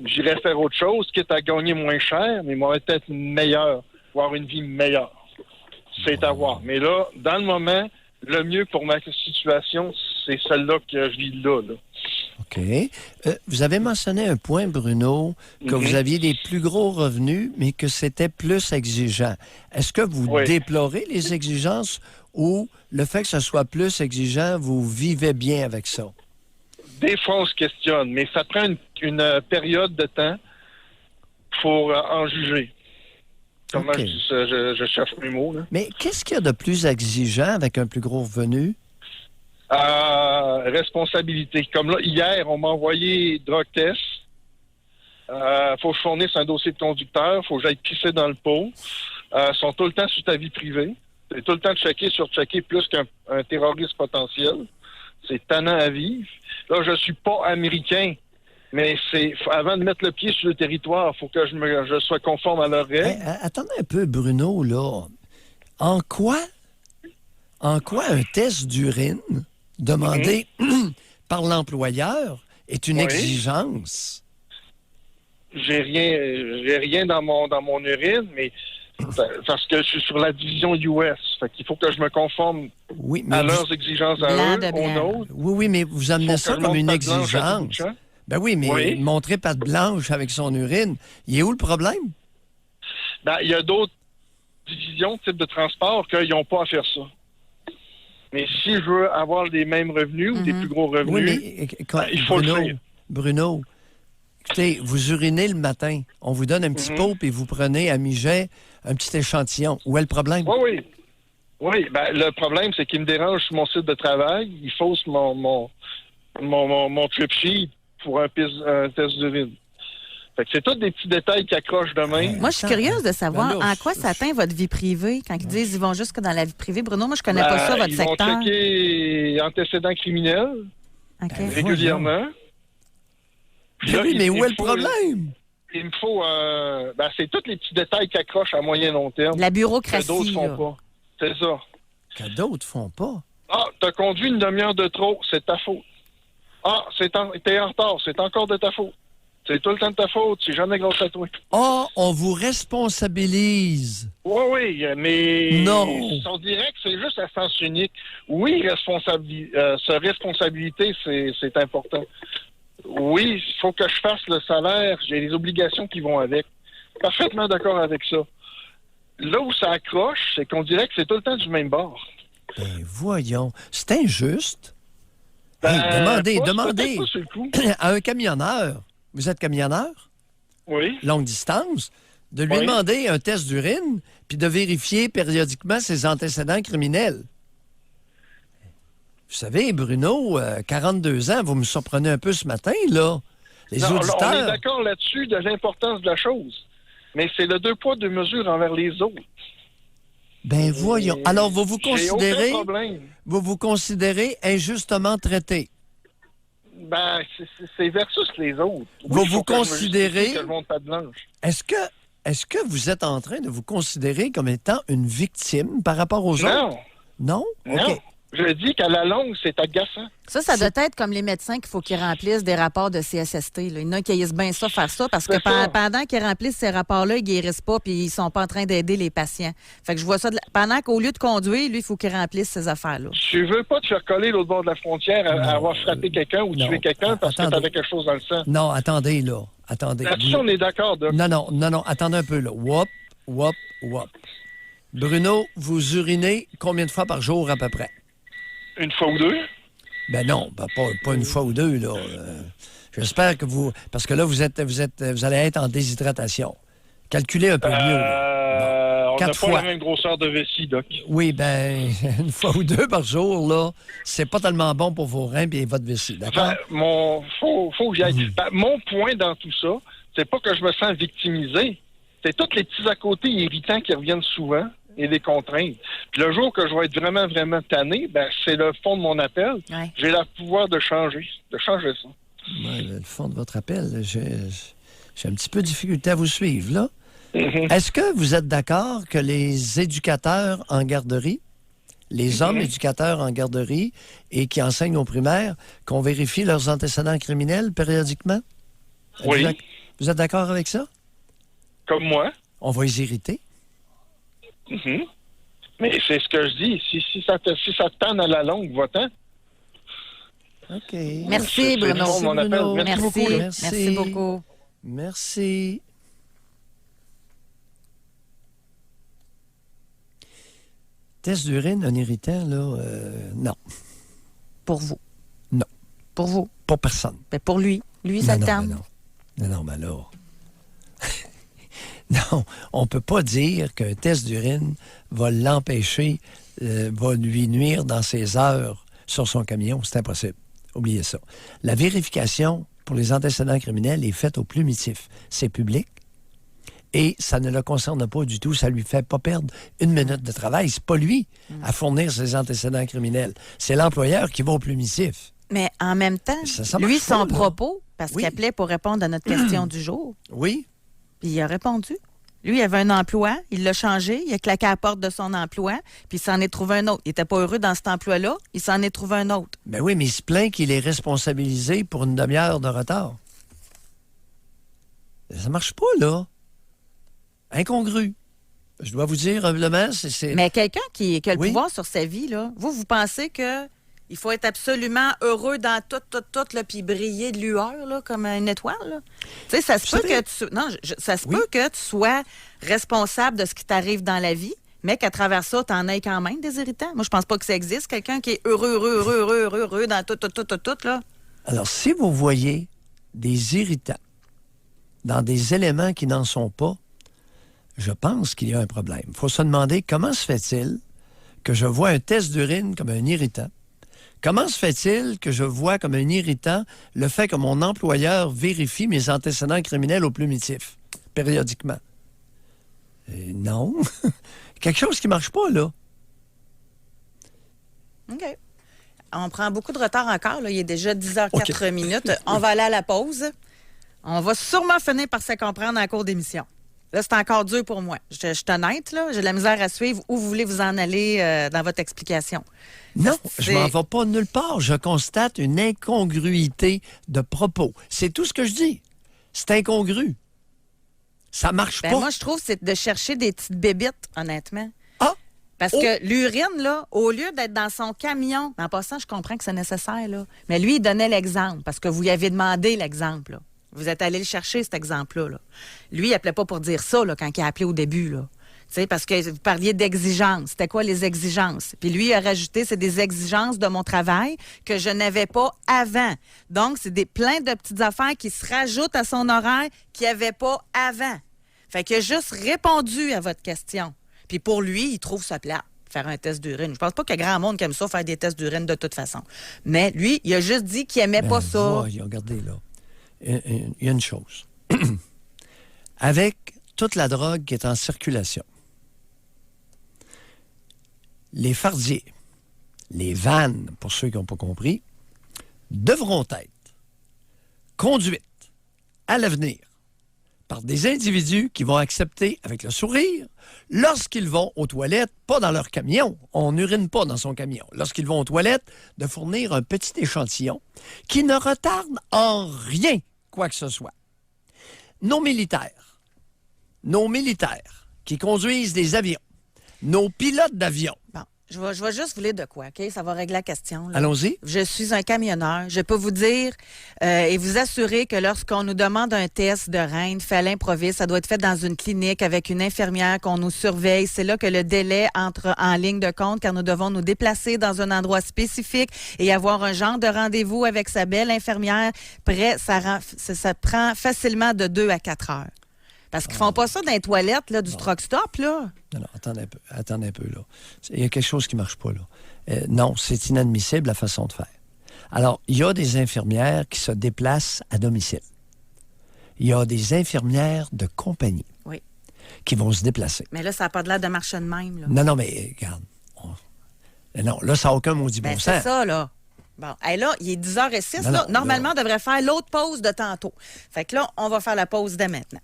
J'irai faire autre chose, quitte à gagner moins cher, mais moi, peut-être meilleur, avoir une vie meilleure. C'est à voir. Mais là, dans le moment, le mieux pour ma situation, c'est celle-là que je vis là. OK. Vous avez mentionné un point, Bruno, que vous aviez des plus gros revenus, mais que c'était plus exigeant. Est-ce que vous déplorez les exigences ou le fait que ce soit plus exigeant, vous vivez bien avec ça? Des fois, on se questionne, mais ça prend une période de temps pour en juger. Comment je cherche mes mots, là. Mais qu'est-ce qu'il y a de plus exigeant avec un plus gros revenu? Responsabilité. Comme là, hier, on m'a envoyé drug test. Faut que je fournisse un dossier de conducteur. Faut que j'aille pisser dans le pot. Ils sont tout le temps sur ta vie privée. C'est tout le temps de checker plus qu'un terroriste potentiel. C'est tannant à vivre. Là, je suis pas américain, mais avant de mettre le pied sur le territoire, il faut que je sois conforme à leurs règles. Attendez un peu, Bruno, là. En quoi un test d'urine demandé par l'employeur est une exigence? J'ai rien dans mon urine, mais parce que je suis sur la division US. Fait qu'il faut que je me conforme à leurs exigences à eux, aux nôtres. Oui, mais vous amenez ça comme une exigence. Ben oui, mais montrer patte blanche avec son urine, il est où le problème? Il y a d'autres divisions, types de transport, qu'ils n'ont pas à faire ça. Mais si je veux avoir les mêmes revenus ou des plus gros revenus, il faut le faire. Bruno, écoutez, vous urinez le matin, on vous donne un petit pot et vous prenez à mi-jet un petit échantillon. Où est le problème? Oui. Le problème, c'est qu'il me dérange sur mon site de travail. Il fausse mon trip sheet pour un test d'urine. Fait que c'est tous des petits détails qui accrochent de même. Moi, je suis curieuse de savoir en quoi ça atteint votre vie privée. Quand ils disent qu'ils vont jusque dans la vie privée. Bruno, moi, je connais pas ça, votre secteur. Ils vont checker antécédents criminels régulièrement. Oui, mais où est le problème? Il me faut... c'est tous les petits détails qui accrochent à moyen long terme. La bureaucratie. Que d'autres font pas. C'est ça. Que d'autres font pas? T'as conduit une demi-heure de trop, c'est ta faute. Ah, t'es en retard, c'est encore de ta faute. C'est tout le temps de ta faute, c'est jamais grâce à toi. Ah, on vous responsabilise. Oui, mais Non. on dirait que c'est juste à sens unique. Oui, responsabilité, c'est important. Oui, il faut que je fasse le salaire, j'ai les obligations qui vont avec. Parfaitement d'accord avec ça. Là où ça accroche, c'est qu'on dirait que c'est tout le temps du même bord. Ben, voyons, c'est injuste. Ben, Hey, peut-être demandez pas sur le coup. à un camionneur, vous êtes camionneur, Oui. longue distance, de lui Oui. demander un test d'urine puis de vérifier périodiquement ses antécédents criminels. Vous savez, Bruno, 42 ans, vous me surprenez un peu ce matin, là. Les Non, là, on est auditeurs... d'accord là-dessus de l'importance de la chose. Mais c'est le 2 poids, 2 mesures envers les autres. Ben voyons. Alors, vous J'ai aucun problème. vous considérez injustement traité. Ben, c'est versus les autres. Vous il faut que je me considérez- justifie que le monde pas de blanche. Est-ce que vous êtes en train de vous considérer comme étant une victime par rapport aux autres? Non, Non? non. OK. Je dis qu'à la longue, c'est agaçant. Ça doit être comme les médecins qu'il faut qu'ils remplissent des rapports de CSST. Là. Il y en a qui haïssent bien ça, faire ça, parce que C'est ça. pendant qu'ils remplissent ces rapports-là, ils guérissent pas puis ils sont pas en train d'aider les patients. Fait que je vois ça, pendant qu'au lieu de conduire, lui, il faut qu'il remplisse ces affaires-là. Tu veux pas te faire coller l'autre bord de la frontière à avoir frappé quelqu'un ou non. tué quelqu'un parce que Attendez. t'avais quelque chose dans le sang. Non, attendez, là. Attendez. Là-dessus, on est d'accord, Doc. Non, attendez un peu, là. Wop. Bruno, vous urinez combien de fois par jour, à peu près? Une fois ou deux? Ben non, pas une fois ou deux, là. J'espère que vous... Parce que là, vous allez être en déshydratation. Calculez un peu mieux, là. On n'a 4 pas fois. la même grosseur de vessie, Doc. Oui, ben, une fois ou deux par jour, là, c'est pas tellement bon pour vos reins et votre vessie, d'accord? Faut que j'y aille. Ben, mon point dans tout ça, c'est pas que je me sens victimisé. C'est tous les petits à côté irritants qui reviennent souvent et les contraintes. Puis le jour que je vais être vraiment, vraiment tanné, ben, c'est le fond de mon appel. Ouais. J'ai le pouvoir de changer ça. Ouais, le fond de votre appel, j'ai un petit peu de difficulté à vous suivre, là. Mhm. Est-ce que vous êtes d'accord que les éducateurs en garderie, les hommes éducateurs en garderie et qui enseignent aux primaires, qu'on vérifie leurs antécédents criminels périodiquement? Oui. Vous êtes d'accord avec ça? Comme moi. On va les irriter. Mhm. Mais c'est ce que je dis. Si ça te tanne à la longue, va-t'en. OK. Merci, C'est Bruno. bon, mon appel. Bruno. Merci beaucoup, là. Merci beaucoup. Merci. Test d'urine, un irritant, là, non. Pour vous. Non. Pour vous. Pas personne. Ben, pour lui. Lui, ça le Non, tente. mais là. Non, on ne peut pas dire qu'un test d'urine va l'empêcher, va lui nuire dans ses heures sur son camion. C'est impossible. Oubliez ça. La vérification pour les antécédents criminels est faite au plumitif. C'est public et ça ne le concerne pas du tout. Ça ne lui fait pas perdre une minute de travail. C'est pas lui à fournir ses antécédents criminels. C'est l'employeur qui va au plumitif. Mais en même temps, Ça lui, marche pas, son là. propos, parce Oui. qu'il appelait pour répondre à notre question du jour, Oui? puis il a répondu. Lui, il avait un emploi, il l'a changé, il a claqué à la porte de son emploi, puis il s'en est trouvé un autre. Il n'était pas heureux dans cet emploi-là, il s'en est trouvé un autre. Ben oui, mais il se plaint qu'il est responsabilisé pour une demi-heure de retard. Ça marche pas, là. Incongru. Je dois vous dire, humblement, c'est... Mais quelqu'un qui a le Oui. pouvoir sur sa vie, là, vous pensez que il faut être absolument heureux dans tout, là, puis briller de lueur, là, comme une étoile, là? Tu sais, ça se Vous peut savez- que tu... Non, ça se Oui. peut que tu sois responsable de ce qui t'arrive dans la vie, mais qu'à travers ça, tu en aies quand même des irritants. Moi, je pense pas que ça existe, quelqu'un qui est heureux dans tout, là. Alors, si vous voyez des irritants dans des éléments qui n'en sont pas, je pense qu'il y a un problème. Il faut se demander comment se fait-il que je vois un test d'urine comme un irritant? Comment se fait-il que je vois comme un irritant le fait que mon employeur vérifie mes antécédents criminels au plumitif, périodiquement? Non. Quelque chose qui ne marche pas, là. OK. On prend beaucoup de retard encore. Là. Il est déjà 10h04 minutes. On va aller à la pause. On va sûrement finir par se comprendre en cours d'émission. Là, c'est encore dur pour moi. Je suis honnête, là. J'ai de la misère à suivre où vous voulez vous en aller dans votre explication. Non, je m'en vais pas nulle part. Je constate une incongruité de propos. C'est tout ce que je dis. C'est incongru. Ça marche pas. Moi, je trouve que c'est de chercher des petites bébites, honnêtement. Ah! Parce que l'urine, là, au lieu d'être dans son camion, en passant, je comprends que c'est nécessaire, là. Mais lui, il donnait l'exemple parce que vous lui avez demandé l'exemple, là. Vous êtes allé le chercher, cet exemple-là. Là. Lui, il n'appelait pas pour dire ça là, quand il a appelé au début. Là. Parce que vous parliez d'exigences. C'était quoi les exigences? Puis lui, il a rajouté, c'est des exigences de mon travail que je n'avais pas avant. Donc, c'est plein de petites affaires qui se rajoutent à son horaire qu'il n'y avait pas avant. Fait qu'il a juste répondu à votre question. Puis pour lui, il trouve ça plate, faire un test d'urine. Je pense pas qu'il y a grand monde qui aime ça, faire des tests d'urine de toute façon. Mais lui, il a juste dit qu'il n'aimait pas ça. Regardez, là. Il y a une chose. Avec toute la drogue qui est en circulation, les fardiers, les vannes, pour ceux qui n'ont pas compris, devront être conduites à l'avenir par des individus qui vont accepter avec le sourire lorsqu'ils vont aux toilettes, pas dans leur camion, on n'urine pas dans son camion, lorsqu'ils vont aux toilettes, de fournir un petit échantillon qui ne retarde en rien quoi que ce soit. Nos militaires qui conduisent des avions, nos pilotes d'avion. Bon, je vais juste vous lire de quoi, OK? Ça va régler la question. Là. Allons-y. Je suis un camionneur. Je peux vous dire et vous assurer que lorsqu'on nous demande un test de reine fait à l'improviste, ça doit être fait dans une clinique avec une infirmière qu'on nous surveille. C'est là que le délai entre en ligne de compte car nous devons nous déplacer dans un endroit spécifique et avoir un genre de rendez-vous avec sa belle infirmière. Prêt, ça prend facilement de 2 à 4 heures. Parce qu'ils font pas ça dans les toilettes là, du truck stop, là. Non, attendez un peu, là. Il y a quelque chose qui marche pas, là. Non, c'est inadmissible, la façon de faire. Alors, il y a des infirmières qui se déplacent à domicile. Il y a des infirmières de compagnie qui vont se déplacer. Mais là, ça n'a pas de l'air de marcher de même, là. Non, mais regarde. Non, là, ça n'a aucun maudit bon sens. C'est ça, là. Bon, hey, là, il est 10h06. Non, normalement, on devrait faire l'autre pause de tantôt. Fait que là, on va faire la pause dès maintenant.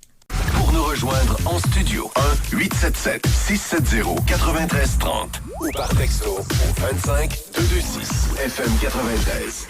Pour nous rejoindre en studio, 1-877-670-9330 ou par texto au 25-226 FM 93.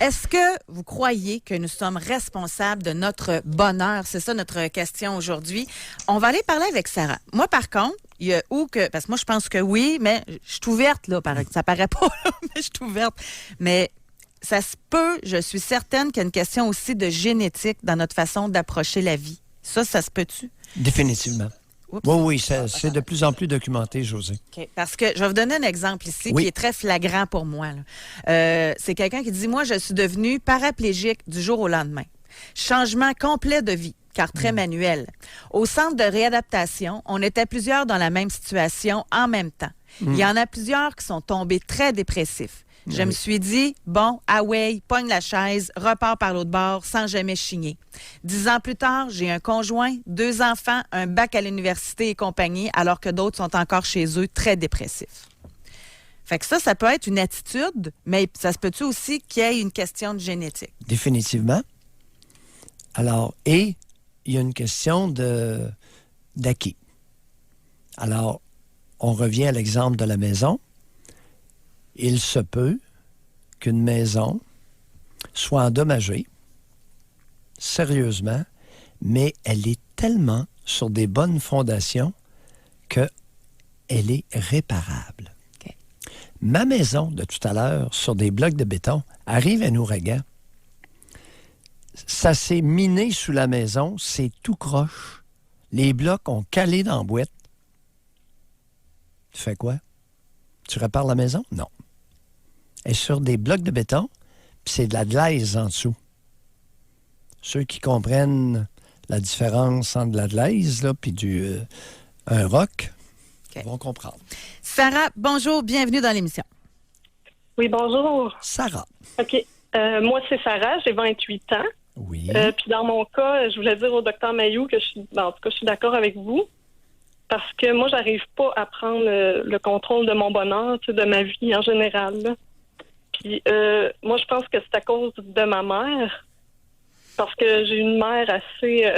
Est-ce que vous croyez que nous sommes responsables de notre bonheur? C'est ça notre question aujourd'hui. On va aller parler avec Sarah. Moi, par contre, il y a parce que moi, je pense que oui, mais je suis ouverte, là. Ça paraît pas, là, mais je suis ouverte. Mais ça se peut, je suis certaine qu'il y a une question aussi de génétique dans notre façon d'approcher la vie. Ça se peut-tu? Définitivement. Oups. Oui, c'est de plus en plus documenté, José. Okay. Parce que je vais vous donner un exemple ici qui est très flagrant pour moi. C'est quelqu'un qui dit, moi, je suis devenu paraplégique du jour au lendemain. Changement complet de vie, car très manuel. Au centre de réadaptation, on était plusieurs dans la même situation en même temps. Il y en a plusieurs qui sont tombés très dépressifs. Je me suis dit, bon, pogne la chaise, repars par l'autre bord sans jamais chigner. 10 ans plus tard, j'ai un conjoint, 2 enfants, un bac à l'université et compagnie, alors que d'autres sont encore chez eux très dépressifs. Fait que ça peut être une attitude, mais ça se peut-tu aussi qu'il y ait une question de génétique? Définitivement. Alors, et il y a une question d'acquis. Alors, on revient à l'exemple de la maison. Il se peut qu'une maison soit endommagée, sérieusement, mais elle est tellement sur des bonnes fondations qu'elle est réparable. Okay. Ma maison, de tout à l'heure, sur des blocs de béton, arrive un ouragan. Ça s'est miné sous la maison, c'est tout croche. Les blocs ont calé dans la boîte. Tu fais quoi? Tu répares la maison? Non. Elle est sur des blocs de béton, puis c'est de la glaise en dessous. Ceux qui comprennent la différence entre de la glaise puis un roc vont comprendre. Sarah, bonjour, bienvenue dans l'émission. Oui, bonjour. Sarah. OK. Moi, c'est Sarah, j'ai 28 ans. Oui. Puis dans mon cas, je voulais dire au docteur Mailloux que en tout cas, je suis d'accord avec vous. Parce que moi, j'arrive pas à prendre le contrôle de mon bonheur, de ma vie en général. Là. Puis moi, je pense que c'est à cause de ma mère. Parce que j'ai une mère assez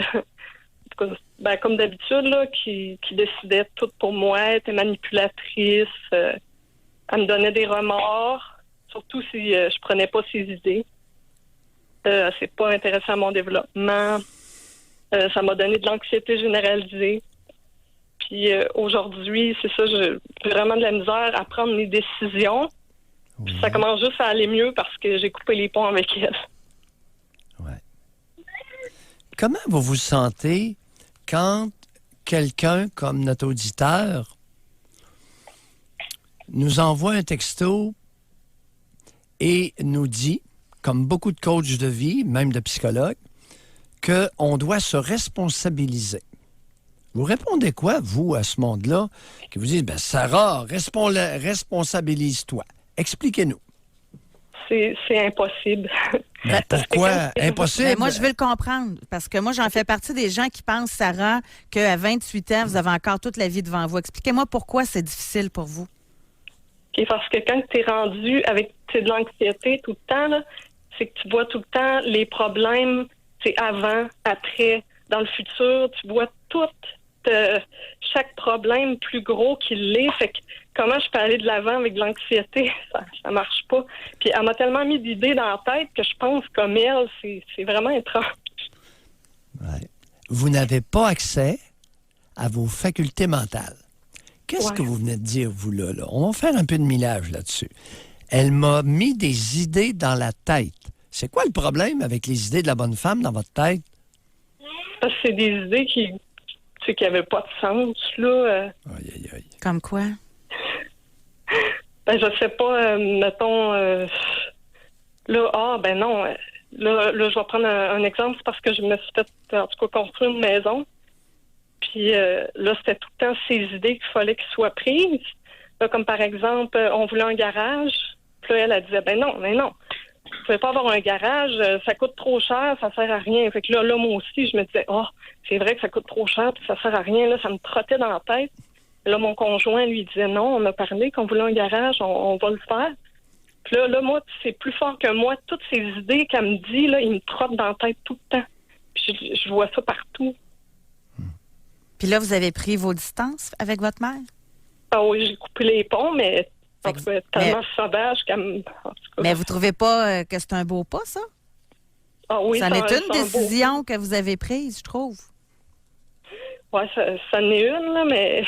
tout cas, comme d'habitude, là, qui décidait tout pour moi, elle était manipulatrice, elle me donnait des remords, surtout si je prenais pas ses idées. Elle s'est pas intéressée à mon développement. Ça m'a donné de l'anxiété généralisée. Puis aujourd'hui, c'est ça, j'ai vraiment de la misère à prendre mes décisions. Puis ça commence juste à aller mieux parce que j'ai coupé les ponts avec elle. Ouais. Comment vous vous sentez quand quelqu'un comme notre auditeur nous envoie un texto et nous dit, comme beaucoup de coachs de vie, même de psychologues, qu'on doit se responsabiliser? Vous répondez quoi, vous, à ce monde-là, qui vous dit, Sarah, responsabilise-toi. Expliquez-nous. C'est impossible. Mais pourquoi impossible? Mais moi, je veux le comprendre, parce que moi, j'en fais partie des gens qui pensent, Sarah, qu'à 28 ans, vous avez encore toute la vie devant vous. Expliquez-moi pourquoi c'est difficile pour vous. Okay, parce que quand tu es rendu avec de l'anxiété tout le temps, là, c'est que tu vois tout le temps les problèmes, c'est avant, après, dans le futur, tu vois chaque problème plus gros qu'il l'est. Fait que comment je peux aller de l'avant avec de l'anxiété? Ça marche pas. Puis elle m'a tellement mis d'idées dans la tête que je pense comme elle, c'est vraiment étrange. Ouais. Vous n'avez pas accès à vos facultés mentales. Qu'est-ce que vous venez de dire, vous, là? On va faire un peu de millage là-dessus. Elle m'a mis des idées dans la tête. C'est quoi le problème avec les idées de la bonne femme dans votre tête? Parce que c'est des idées qui n'avaient pas de sens, là. Aïe, aïe, aïe. Comme quoi? Je sais pas, mettons, non. Là, je vais prendre un exemple, c'est parce que je me suis fait, en tout cas, construire une maison. Puis là, c'était tout le temps ces idées qu'il fallait qu'elles soient prises. Là, comme par exemple, on voulait un garage. Puis là, elle disait, non. Vous pouvez pas avoir un garage, ça coûte trop cher, ça sert à rien. Fait que là, moi aussi, je me disais, c'est vrai que ça coûte trop cher, puis ça sert à rien. Là, ça me trottait dans la tête. Là, mon conjoint lui disait, non, on a parlé qu'on voulait un garage, on va le faire. Puis là, moi, c'est plus fort que moi. Toutes ces idées qu'elle me dit, là, il me trotte dans la tête tout le temps. Puis je vois ça partout. Puis là, vous avez pris vos distances avec votre mère? Ah oui, j'ai coupé les ponts, mais en tout cas, tellement sauvage qu'elle me... En tout cas, Mais vous trouvez pas que c'est un beau pas, ça? Ah oui, ça en est une un décision que vous avez prise, je trouve. Oui, ça en est une, là, mais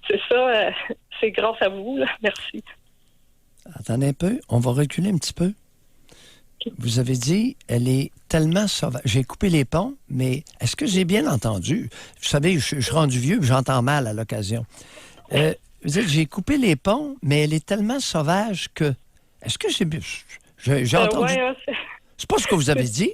c'est ça, c'est grâce à vous, là. Merci. Attendez un peu, on va reculer un petit peu. Vous avez dit, elle est tellement sauvage. J'ai coupé les ponts, mais est-ce que j'ai bien entendu? Vous savez, je suis rendu vieux et j'entends mal à l'occasion. Vous dites, j'ai coupé les ponts, mais elle est tellement sauvage que... Est-ce que j'ai entendu? Ouais, c'est pas ce que vous avez dit?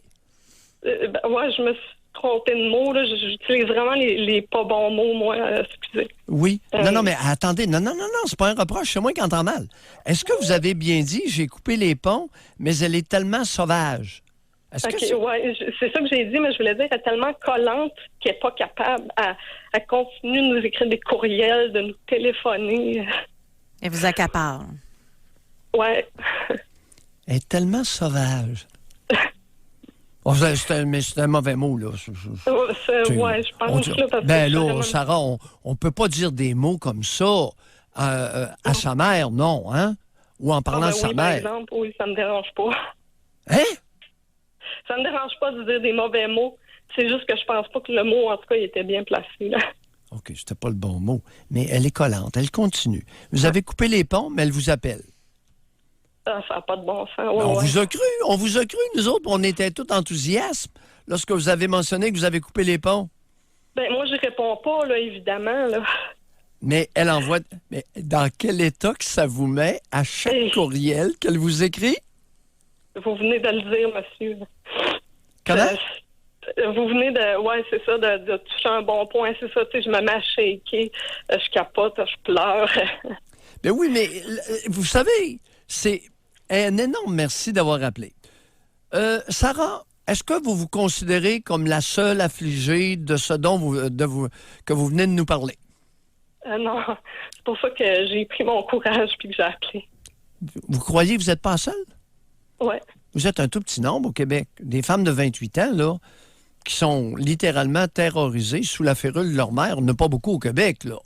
Je me suis trompée de mots. Là. J'utilise vraiment les pas bons mots, moi. Excusez. Oui. Non, mais attendez. Non, c'est pas un reproche. C'est moi qui entends mal. Est-ce que vous avez bien dit, j'ai coupé les ponts, mais elle est tellement sauvage? C'est ça que j'ai dit, mais je voulais dire, elle est tellement collante qu'elle n'est pas capable. Elle continue de nous écrire des courriels, de nous téléphoner. Elle vous accapare. Ouais. Elle est tellement sauvage. C'est un mauvais mot, là. Je pense là, Sarah, on peut pas dire des mots comme ça à sa mère, non, hein? Ou en parlant de sa mère. Par exemple, oui, ça me dérange pas. Hein? Ça me dérange pas de dire des mauvais mots. C'est juste que je pense pas que le mot, en tout cas, il était bien placé, là. OK, c'était pas le bon mot. Mais elle est collante, elle continue. Vous avez coupé les ponts, mais elle vous appelle. Ça n'a pas de bon sens. On vous a cru, nous autres, on était tout enthousiasme lorsque vous avez mentionné que vous avez coupé les ponts. Moi, je réponds pas, là, évidemment, là. Mais elle envoie... Mais dans quel état que ça vous met à chaque courriel qu'elle vous écrit? Vous venez de le dire, monsieur. Comment? Vous venez c'est ça, de toucher un bon point, c'est ça, tu sais, je me mets à shaker, je capote, je pleure. Ben oui, mais vous savez, c'est un énorme merci d'avoir appelé. Sarah, est-ce que vous vous considérez comme la seule affligée de ce dont que vous venez de nous parler? Non, c'est pour ça que j'ai pris mon courage puis que j'ai appelé. Vous croyez que vous n'êtes pas seule? Oui. Vous êtes un tout petit nombre au Québec. Des femmes de 28 ans, là, qui sont littéralement terrorisés sous la férule de leur mère. On n'a pas beaucoup au Québec, là.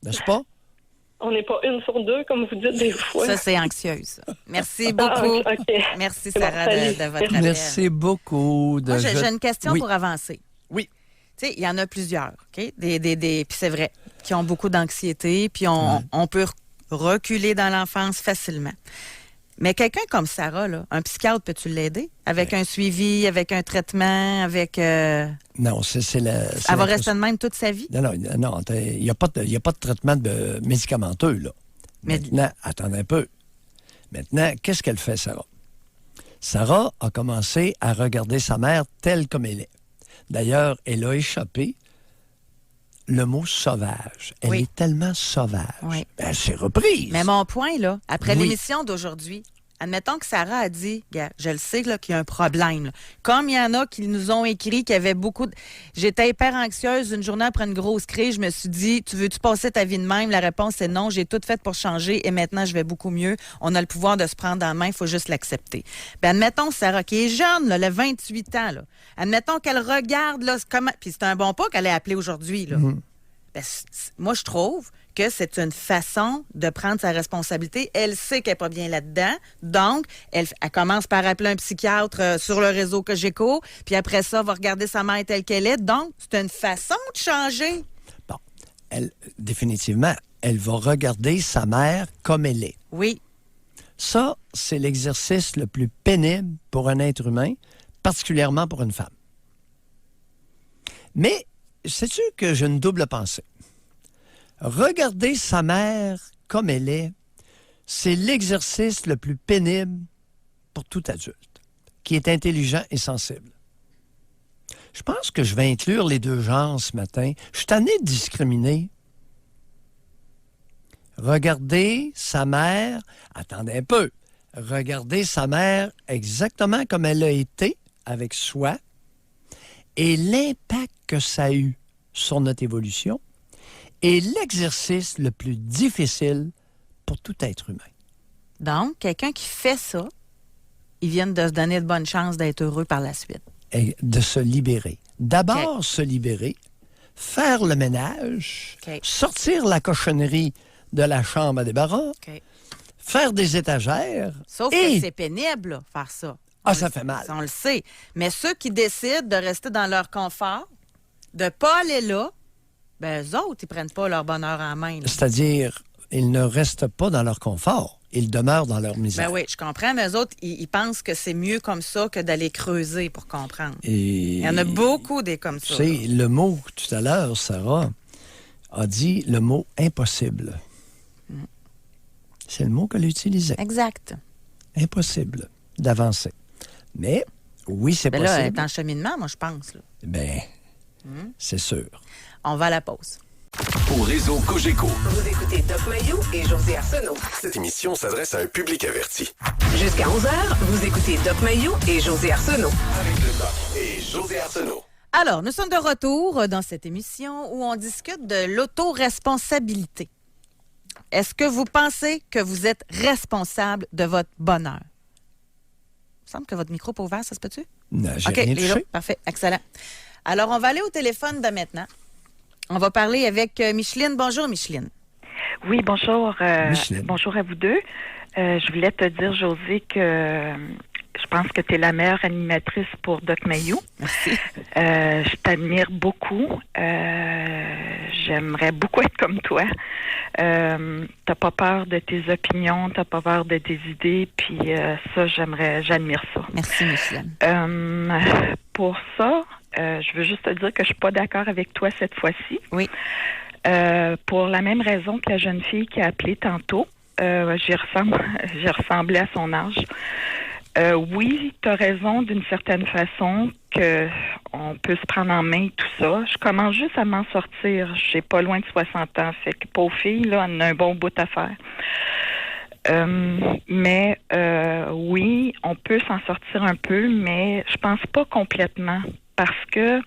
N'est-ce pas? On n'est pas une sur deux, comme vous dites des fois. Ça, c'est anxieuse. Merci beaucoup. OK. Merci, C'est bon, Sarah, salut. de votre appel. Merci beaucoup. Moi, j'ai une question Oui. pour avancer. Oui. Tu sais, il y en a plusieurs, OK? Puis c'est vrai, qui ont beaucoup d'anxiété, puis on peut reculer dans l'enfance facilement. Mais quelqu'un comme Sarah, là, un psychiatre, peux-tu l'aider? Avec un suivi, avec un traitement, avec... Non, c'est la... Elle va rester de même toute sa vie? Non, il n'y a pas de traitement médicamenteux, là. Mais- Maintenant, attendez un peu. Maintenant, qu'est-ce qu'elle fait, Sarah? Sarah a commencé à regarder sa mère telle comme elle est. D'ailleurs, elle a échappé le mot sauvage. Elle Oui. est tellement sauvage. Oui. Elle s'est reprise. Mais mon point, là, après Oui. l'émission d'aujourd'hui, admettons que Sarah a dit, gars, je le sais là, qu'il y a un problème. Là. Comme il y en a qui nous ont écrit qu'il y avait beaucoup de... J'étais hyper anxieuse une journée après une grosse crise. Je me suis dit, tu veux-tu passer ta vie de même? La réponse est non. J'ai tout fait pour changer et maintenant, je vais beaucoup mieux. On a le pouvoir de se prendre en main. Il faut juste l'accepter. Ben, admettons Sarah, qui est jeune, là, elle a 28 ans. Là. Admettons qu'elle regarde, là, comment... Puis c'est un bon pas qu'elle ait appelé aujourd'hui, là. Ben, moi, je trouve que c'est une façon de prendre sa responsabilité. Elle sait qu'elle n'est pas bien là-dedans. Donc, elle commence par appeler un psychiatre sur le réseau Cogeco, puis après ça, va regarder sa mère telle qu'elle est. Donc, c'est une façon de changer. Bon, définitivement, elle va regarder sa mère comme elle est. Oui. Ça, c'est l'exercice le plus pénible pour un être humain, particulièrement pour une femme. Mais, sais-tu que j'ai une double pensée? Regarder sa mère comme elle est, c'est l'exercice le plus pénible pour tout adulte qui est intelligent et sensible. Je pense que je vais inclure les deux genres ce matin. Je suis tanné de discriminer. Regarder sa mère, attendez un peu, regarder sa mère exactement comme elle a été avec soi et l'impact que ça a eu sur notre évolution est l'exercice le plus difficile pour tout être humain. Donc, quelqu'un qui fait ça, il vient de se donner de bonnes chances d'être heureux par la suite. Et de se libérer. D'abord, se libérer, faire le ménage, OK. sortir la cochonnerie de la chambre à débarras, OK. faire des étagères. Sauf et... que c'est pénible, là, faire ça. Ah, ça fait mal. On le sait. Mais ceux qui décident de rester dans leur confort, de ne pas aller là, ben eux autres, ils prennent pas leur bonheur en main. Là. C'est-à-dire, ils ne restent pas dans leur confort. Ils demeurent dans leur misère. Ben oui, je comprends, mais eux autres, ils pensent que c'est mieux comme ça que d'aller creuser pour comprendre. Et... Il y en a beaucoup des comme Tu ça. sais, là. le mot, tout à l'heure, Sarah a dit le mot impossible. C'est le mot qu'elle utilisait. Exact. Impossible d'avancer. Mais, oui, c'est Ben là, elle possible. est en cheminement, moi, je pense. Là. Ben, c'est sûr. On va à la pause. Au réseau Cogeco, Vous écoutez Doc Mayou et José Arsenault. cette émission s'adresse à un public averti. Jusqu'à 11h, vous écoutez Doc Mayou et José Arsenault. Avec le Doc et José Arsenault. Alors, nous sommes de retour dans cette émission où on discute de l'autoresponsabilité. Est-ce que vous pensez que vous êtes responsable de votre bonheur? Il me semble que votre micro est pas ouvert, ça se peut-tu? Non, j'ai OK, rien les touché. autres, parfait, excellent. Alors, on va aller au téléphone de maintenant. On va parler avec Micheline. Bonjour, Micheline. Oui, bonjour. Micheline. Bonjour à vous deux. Je voulais te dire, José, que je pense que tu es la meilleure animatrice pour Doc Mayou. Merci. Je t'admire beaucoup. J'aimerais beaucoup être comme toi. T'as pas peur de tes opinions, t'as pas peur de tes idées, puis ça, j'admire ça. Merci, Micheline. Pour ça, je veux juste te dire que je suis pas d'accord avec toi cette fois-ci. Oui. Pour la même raison que la jeune fille qui a appelé tantôt. J'ai ressemblé à son âge. Oui, tu as raison d'une certaine façon que on peut se prendre en main et tout ça. Je commence juste à m'en sortir. J'ai pas loin de 60 ans. Fait que pauvre fille, là, on a un bon bout à faire. Mais oui, on peut s'en sortir un peu, mais je pense pas complètement. Parce que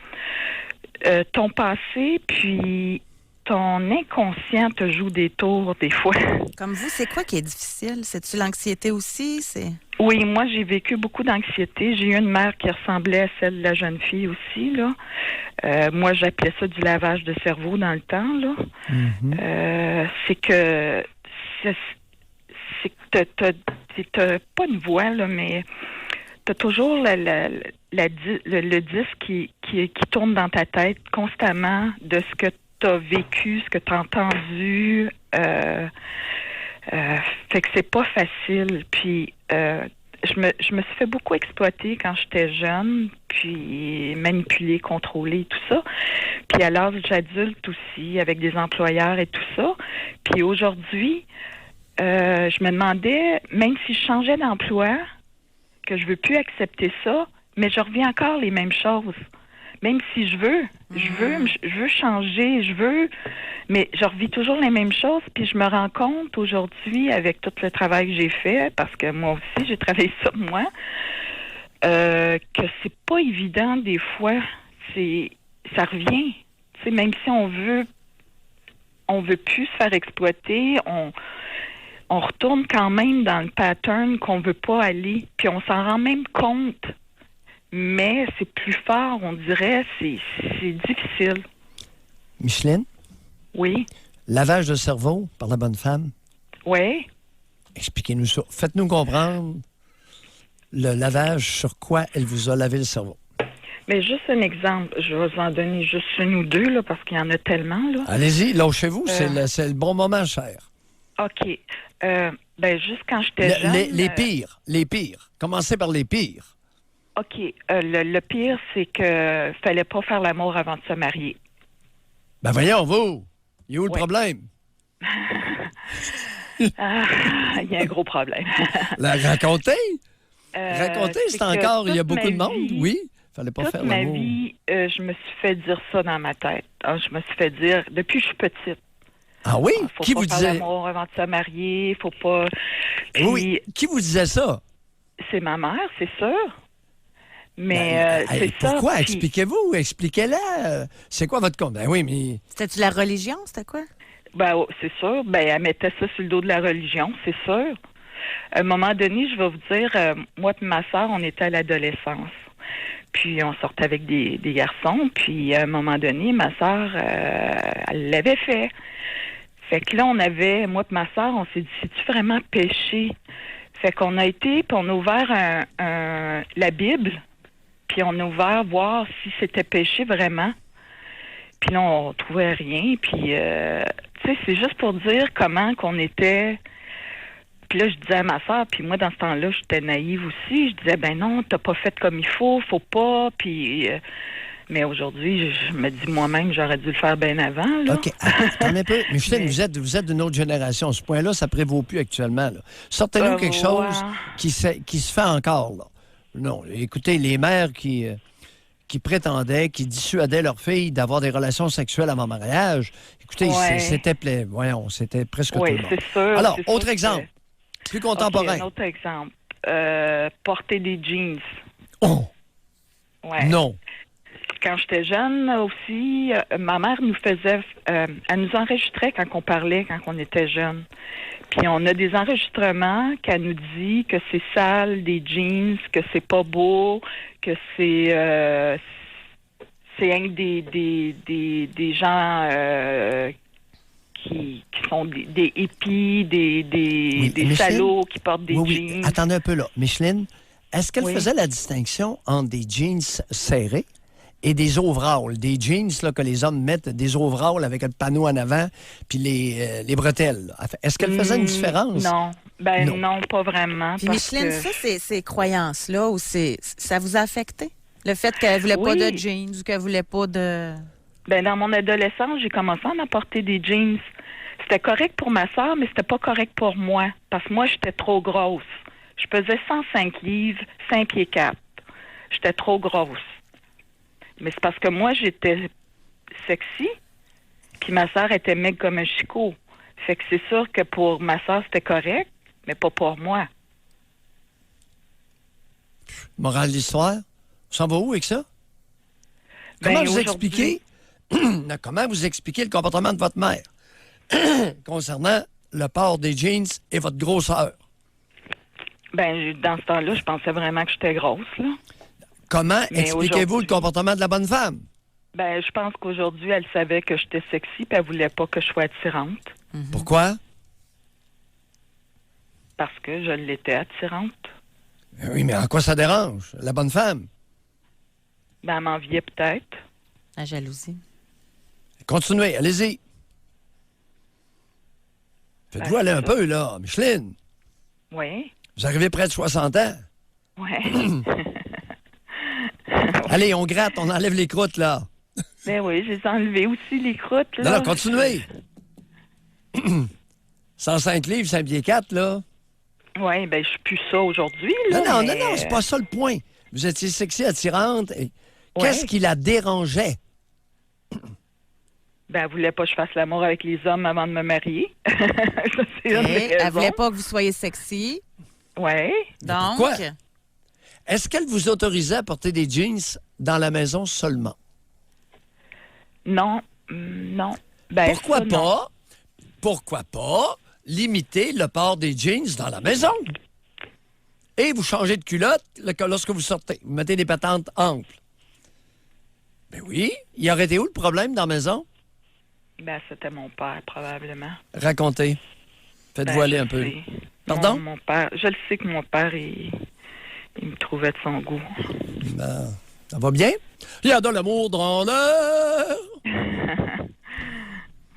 ton passé, puis ton inconscient te joue des tours des fois. Comme vous, c'est quoi qui est difficile? C'est-tu l'anxiété aussi? Oui, moi, j'ai vécu beaucoup d'anxiété. J'ai eu une mère qui ressemblait à celle de la jeune fille aussi, là. Moi, j'appelais ça du lavage de cerveau dans le temps, là. C'est que t'as pas une voix, là, mais t'as toujours le disque qui tourne dans ta tête constamment de ce que t'as vécu, ce que t'as entendu. Fait que c'est pas facile. Puis je me suis fait beaucoup exploiter quand j'étais jeune, puis manipulée, contrôlée, tout ça. Puis à l'âge adulte aussi, avec des employeurs et tout ça. Puis aujourd'hui, je me demandais, même si je changeais d'emploi, que je veux plus accepter ça, mais je reviens encore les mêmes choses. Même si je veux changer, mais je revis toujours les mêmes choses, puis je me rends compte aujourd'hui, avec tout le travail que j'ai fait, parce que moi aussi, j'ai travaillé sur moi, que c'est pas évident des fois. Ça revient. Tu sais, même si on veut plus se faire exploiter, on retourne quand même dans le pattern qu'on veut pas aller, puis on s'en rend même compte. Mais c'est plus fort, on dirait, c'est difficile. Micheline? Oui. Lavage de cerveau par la bonne femme? Oui. Expliquez-nous ça. Faites-nous comprendre le lavage, sur quoi elle vous a lavé le cerveau. Mais juste un exemple, je vais vous en donner juste une ou deux, là, parce qu'il y en a tellement. Là. Allez-y, lâchez-vous, c'est le bon moment, cher. OK. Juste quand j'étais jeune... Les pires. Commencez par les pires. OK. Le pire, c'est que fallait pas faire l'amour avant de se marier. Ben voyons, vous! Il y a où le problème? Il y a un gros problème. Racontez! Racontez, c'est encore... Il y a beaucoup de monde, oui. Fallait pas faire l'amour. Toute ma vie, je me suis fait dire ça dans ma tête. Je me suis fait dire, depuis que je suis petite. Ah oui? Qui vous disait? Faut pas faire l'amour avant de se marier, faut pas... Puis, oui. Qui vous disait ça? C'est ma mère, c'est sûr. Mais c'est pourquoi? ça. Pourquoi? Expliquez-vous, expliquez-la. C'est quoi votre compte? Ben oui, mais... C'était-tu la religion? C'était quoi? C'est sûr. Elle mettait ça sur le dos de la religion, c'est sûr. À un moment donné, je vais vous dire, moi et ma soeur, on était à l'adolescence. Puis on sortait avec des garçons. Puis à un moment donné, ma soeur, elle l'avait fait. Fait que là, moi et ma soeur, on s'est dit, c'est-tu vraiment péché? Fait qu'on a été, puis on a ouvert la Bible, puis on a ouvert voir si c'était péché vraiment. Puis là, on trouvait rien. Puis, tu sais, c'est juste pour dire comment qu'on était... Puis là, je disais à ma soeur, puis moi, dans ce temps-là, j'étais naïve aussi. Je disais, ben non, t'as pas fait comme il faut pas. Puis... mais aujourd'hui, je me dis moi-même, j'aurais dû le faire bien avant. Là. OK. Attendez un peu. Micheline, vous êtes d'une autre génération. À ce point-là, ça ne prévaut plus actuellement. Là. Sortez-nous quelque chose qui se fait encore. Là. Non, écoutez, les mères qui prétendaient, qui dissuadaient leurs filles d'avoir des relations sexuelles avant mariage, écoutez, c'était presque tout le monde. C'est sûr. Alors, c'est autre sûr exemple, plus contemporain. Okay, un autre exemple. Porter des jeans. Oh! Ouais. Non. Quand j'étais jeune aussi, ma mère nous faisait... elle nous enregistrait quand on parlait, quand on était jeune. Puis on a des enregistrements qu'elle nous dit que c'est sale, des jeans, que c'est pas beau, que c'est des gens qui sont des hippies, des salauds qui portent des jeans. Oui. Attendez un peu là. Micheline, est-ce qu'elle faisait la distinction entre des jeans serrés et des overalls, des jeans là, que les hommes mettent, des overalls avec le panneau en avant, puis les bretelles? Là. Est-ce qu'elle faisait une différence? Non. Non, pas vraiment. Puis Micheline, ça, ces croyances-là, ça vous a affecté? Le fait qu'elle voulait pas de jeans ou qu'elle voulait pas de... Dans mon adolescence, j'ai commencé à en porter des jeans. C'était correct pour ma soeur, mais c'était pas correct pour moi. Parce que moi, j'étais trop grosse. Je pesais 105 livres, 5 pieds 4. J'étais trop grosse. Mais c'est parce que moi, j'étais sexy, puis ma soeur était maigre comme un chicot. Fait que c'est sûr que pour ma soeur, c'était correct, mais pas pour moi. Morale de l'histoire, on s'en va où avec ça? Comment vous expliquez le comportement de votre mère concernant le port des jeans et votre grosseur? Ben, dans ce temps-là, je pensais vraiment que j'étais grosse, là. Comment Mais expliquez-vous le comportement de la bonne femme? Ben, je pense qu'aujourd'hui, elle savait que j'étais sexy, puis elle voulait pas que je sois attirante. Pourquoi? Parce que je l'étais attirante. Oui, mais en quoi ça dérange? La bonne femme? Ben, elle m'enviait peut-être. La jalousie. Continuez, allez-y. Faites-vous aller un peu, là. Micheline, Oui. vous arrivez près de 60 ans. Oui. Allez, on gratte, on enlève les croûtes, là. Ben oui, j'ai enlevé aussi les croûtes, là. Non, non, continuez. 105 livres, 5 pieds 4, là. Oui, ben je suis plus ça aujourd'hui, là. Non, mais... non, c'est pas ça le point. Vous étiez sexy, attirante. Et qu'est-ce Ouais. qui la dérangeait? Ben, elle voulait pas que je fasse l'amour avec les hommes avant de me marier. Ça, c'est une des Elle raisons. voulait pas que vous soyez sexy. Oui. Donc, pourquoi? Est-ce qu'elle vous autorisait à porter des jeans dans la maison seulement? Non. Non. Ben, Pourquoi ça, pas? non. Pourquoi pas limiter le port des jeans dans la maison? Et vous changez de culotte lorsque vous sortez. Vous mettez des patentes amples. Ben oui. Il aurait été où le problème dans la maison? Ben, c'était mon père, probablement. Racontez. Faites-vous aller un peu. Sais. Pardon? Mon père, je le sais que mon père, il me trouvait de son goût. Ben, ça va bien? Il y a de l'amour dans l'air.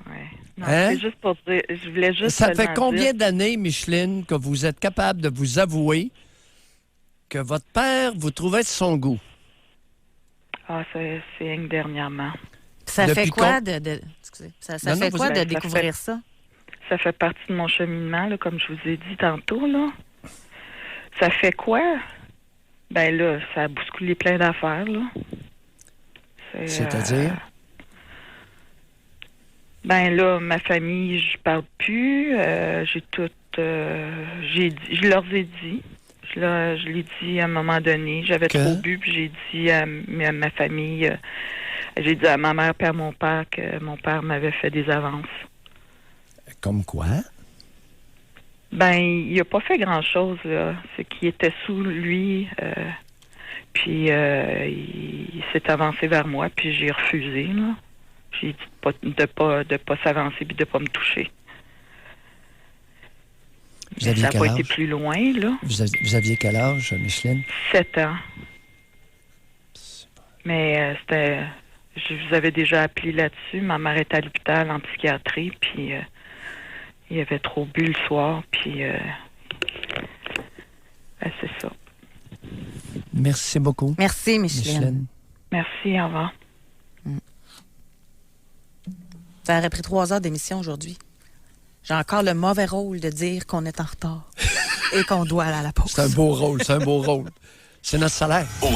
Ouais. Non, Hein? c'est juste pour dire, je voulais juste Ça fait seulement combien dire- d'années, Micheline, que vous êtes capable de vous avouer que votre père vous trouvait de son goût? Ah, c'est rien que dernièrement. ça Depuis fait quoi quand? excusez, ça Non, non, fait vous quoi êtes- de ça découvrir fait- ça? Ça fait partie de mon cheminement, là, comme je vous ai dit tantôt, là. Ça fait quoi? Ben là, ça a bousculé plein d'affaires, là. C'est-à-dire? Ben là, ma famille, je parle plus. J'ai tout... je leur ai dit. Je l'ai dit à un moment donné. J'avais Que? trop bu, puis j'ai dit à ma famille... j'ai dit à ma mère et à mon père que mon père m'avait fait des avances. Comme quoi? Ben, il a pas fait grand-chose, là. C'est qu'il était sous lui, puis il s'est avancé vers moi, puis j'ai refusé, là. J'ai dit de pas s'avancer puis de pas me toucher. Vous Mais aviez ça n'a quel pas âge? été plus loin, là. Vous aviez quel âge, Micheline? 7 ans. Mais c'était... Je vous avais déjà appelé là-dessus. Ma mère était à l'hôpital en psychiatrie, puis il avait trop bu le soir, puis ben, c'est ça. Merci beaucoup, Merci, Micheline. Micheline. Merci, au revoir. Ça aurait pris 3 heures d'émission aujourd'hui. J'ai encore le mauvais rôle de dire qu'on est en retard et qu'on doit aller à la pause. C'est un beau rôle, c'est un beau rôle. C'est notre salaire. Pour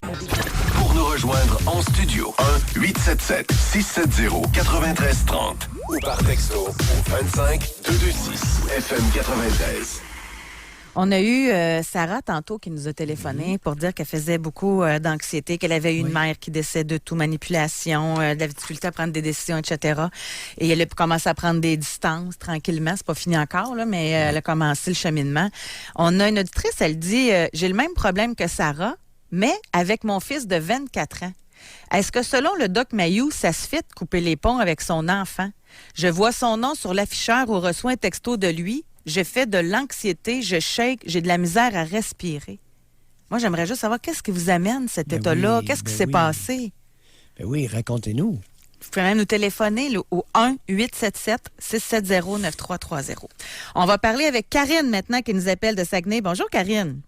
nous rejoindre en studio, 1-877-670-9330 ou par texto au 25-226 FM 93. On a eu Sarah tantôt qui nous a téléphoné pour dire qu'elle faisait beaucoup d'anxiété, qu'elle avait eu une mère qui décède de tout, manipulation, de la difficulté à prendre des décisions, etc. Et elle a commencé à prendre des distances tranquillement. C'est pas fini encore, là, mais elle a commencé le cheminement. On a une auditrice, elle dit j'ai le même problème que Sarah, mais avec mon fils de 24 ans. Est-ce que selon le doc Mayou, ça se fait de couper les ponts avec son enfant? Je vois son nom sur l'afficheur ou reçois un texto de lui. Je fais de l'anxiété, je shake, j'ai de la misère à respirer. Moi, j'aimerais juste savoir qu'est-ce qui vous amène cet Ben état-là? oui, Qu'est-ce qui ben s'est oui. passé? Ben oui, racontez-nous. Vous pouvez même nous téléphoner là, au 1-877-670-9330. On va parler avec Karine maintenant qui nous appelle de Saguenay. Bonjour, Karine.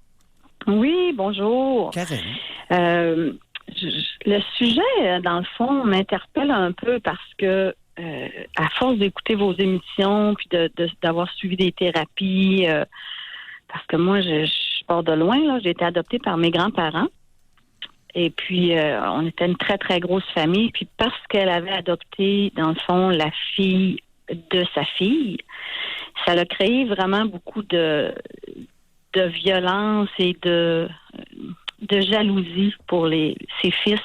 Oui, bonjour. Karine. Le sujet, dans le fond, m'interpelle un peu parce que à force d'écouter vos émissions puis d'avoir suivi des thérapies, parce que moi, je pars de loin, là, j'ai été adoptée par mes grands-parents. Et puis, on était une très, très grosse famille. Puis parce qu'elle avait adopté, dans le fond, la fille de sa fille, ça a créé vraiment beaucoup de violence et de jalousie pour ses fils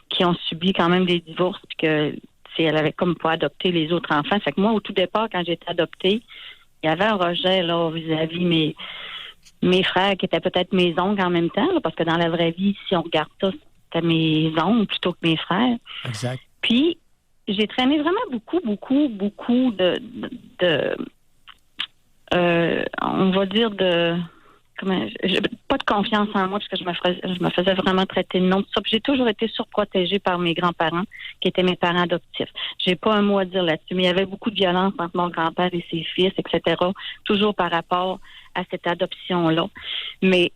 qui ont subi quand même des divorces puis que elle avait comme pas adopté les autres enfants. Fait que moi, au tout départ, quand j'ai été adoptée, il y avait un rejet là vis-à-vis mes frères qui étaient peut-être mes oncles en même temps, là, parce que dans la vraie vie, si on regarde ça, c'était mes oncles plutôt que mes frères. Exact. Puis, j'ai traîné vraiment beaucoup on va dire pas de confiance en moi parce que je me faisais vraiment traiter de nom. J'ai toujours été surprotégée par mes grands-parents qui étaient mes parents adoptifs. J'ai pas un mot à dire là-dessus, mais il y avait beaucoup de violence entre mon grand-père et ses fils, etc., toujours par rapport à cette adoption-là. Mais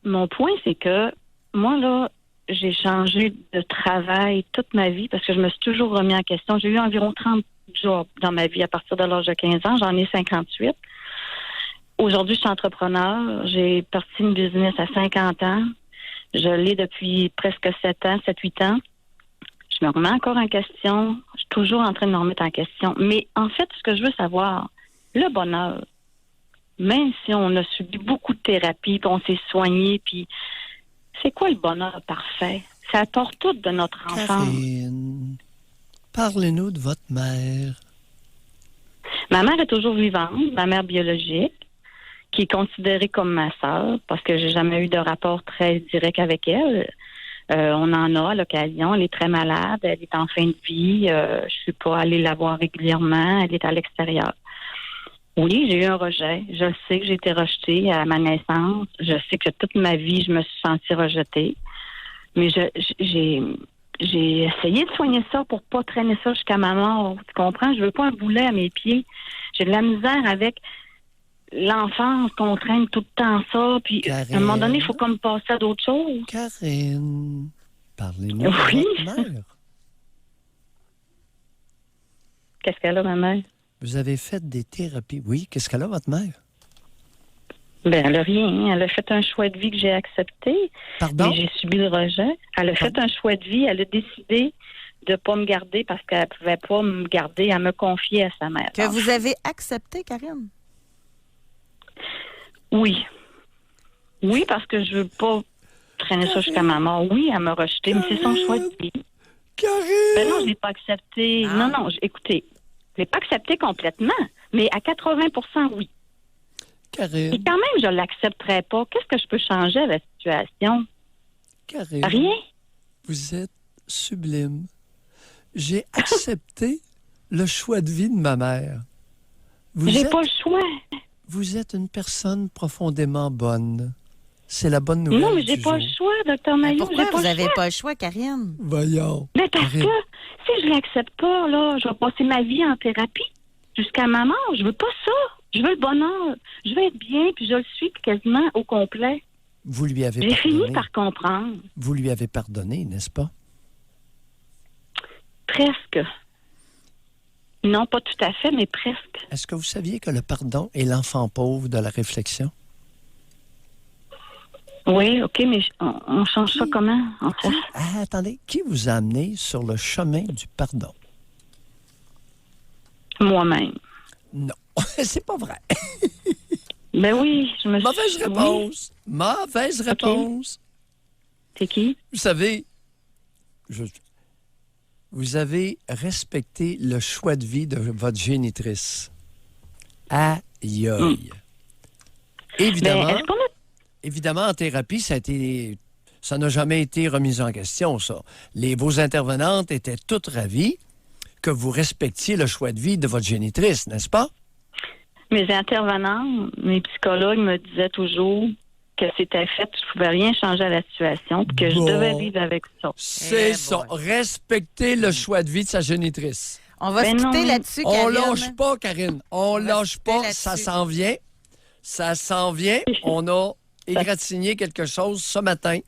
mon point, c'est que moi, là, j'ai changé de travail toute ma vie parce que je me suis toujours remis en question. J'ai eu environ 30 jobs dans ma vie à partir de l'âge de 15 ans. J'en ai 58. Aujourd'hui, je suis entrepreneur. J'ai parti une business à 50 ans. Je l'ai depuis presque 7-8 ans. Je me remets encore en question. Je suis toujours en train de me remettre en question. Mais en fait, ce que je veux savoir, le bonheur, même si on a subi beaucoup de thérapie, puis on s'est soigné, puis c'est quoi le bonheur parfait? Ça apporte tout de notre enfance. Karine, parlez-nous de votre mère. Ma mère est toujours vivante, ma mère biologique, qui est considérée comme ma sœur, parce que j'ai jamais eu de rapport très direct avec elle. On en a à l'occasion. Elle est très malade, elle est en fin de vie. Je suis pas allée la voir régulièrement, elle est à l'extérieur. Oui, j'ai eu un rejet. Je sais que j'ai été rejetée à ma naissance. Je sais que toute ma vie, je me suis sentie rejetée. Mais j'ai essayé de soigner ça pour pas traîner ça jusqu'à ma mort. Tu comprends? Je veux pas un boulet à mes pieds. J'ai de la misère avec l'enfance, qu'on traîne tout le temps ça. Puis, Karine, à un moment donné, il faut comme passer à d'autres choses. Karine, parlez-nous Oui. de votre mère. Qu'est-ce qu'elle a, ma mère? Vous avez fait des thérapies. Oui, qu'est-ce qu'elle a, votre mère? Ben, elle a rien. Elle a fait un choix de vie que j'ai accepté. Pardon? Mais j'ai subi le rejet. Elle a fait un choix de vie. Elle a décidé de pas me garder parce qu'elle pouvait pas me garder à me confier à sa mère. Que vous avez accepté, Karine? Oui. Oui, parce que je veux pas traîner ça jusqu'à ma mort. Oui, elle m'a rejeté, mais c'est son choix de vie. Karine! Ben non, je l'ai pas accepté. Ah. Non, écoutez, je l'ai pas accepté complètement, mais à 80% oui. Karine, Et quand même, je l'accepterais pas. Qu'est-ce que je peux changer à la situation? Karine, Rien. vous êtes sublime. J'ai accepté le choix de vie de ma mère. J'ai pas le choix. Vous êtes une personne profondément bonne. C'est la bonne nouvelle. Non, mais j'ai du pas jour. le choix, Dr. Maillot. Pourquoi J'ai pas vous le n'avez choix. pas le choix, Karine? Voyons. Mais parce Karine. que si je l'accepte pas, là, je vais passer ma vie en thérapie jusqu'à ma mort. Je veux pas ça. Je veux le bonheur. Je veux être bien, puis je le suis quasiment au complet. Vous lui avez J'ai pardonné. fini par comprendre. Vous lui avez pardonné, n'est-ce pas? Presque. Non, pas tout à fait, mais presque. Est-ce que vous saviez que le pardon est l'enfant pauvre de la réflexion? Oui, OK, mais on change ça comment, en fait? Ah, attendez, qui vous a amené sur le chemin du pardon? Moi-même. Non, c'est pas vrai. Ben oui, je me suis... Mauvaise réponse. Mauvaise réponse. C'est qui? Vous savez, vous avez respecté le choix de vie de votre génitrice. Aïe, aïe. Évidemment, Ben, est-ce qu'on a... évidemment, en thérapie, ça n'a jamais été remis en question, ça. Vos intervenantes étaient toutes ravies que vous respectiez le choix de vie de votre génitrice, n'est-ce pas? Mes intervenants, mes psychologues me disaient toujours que c'était fait, je ne pouvais rien changer à la situation, puis que je devais vivre avec ça. C'est Eh ça. boy. Respecter le choix de vie de sa génitrice. On va Ben se quitter non. là-dessus, On Karine. lâche pas, Karine. On va lâche se pas. quitter Ça là-dessus. s'en vient. Ça s'en vient. On a égratigné quelque chose ce matin.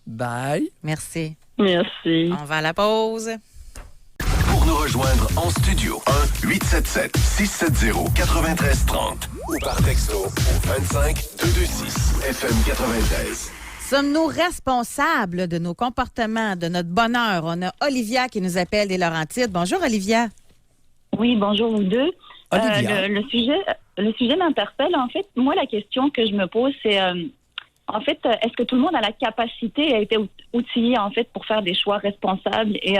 Bye. Merci. Merci. On va à la pause. Pour nous rejoindre en studio, 1-877-670-9330 ou par texto au 25-226 FM 93. Sommes-nous responsables de nos comportements, de notre bonheur? On a Olivia qui nous appelle des Laurentides. Bonjour, Olivia. Oui, bonjour vous deux. Olivia. Le sujet m'interpelle. En fait, moi, la question que je me pose, c'est est-ce que tout le monde a la capacité, a été outillé en fait pour faire des choix responsables et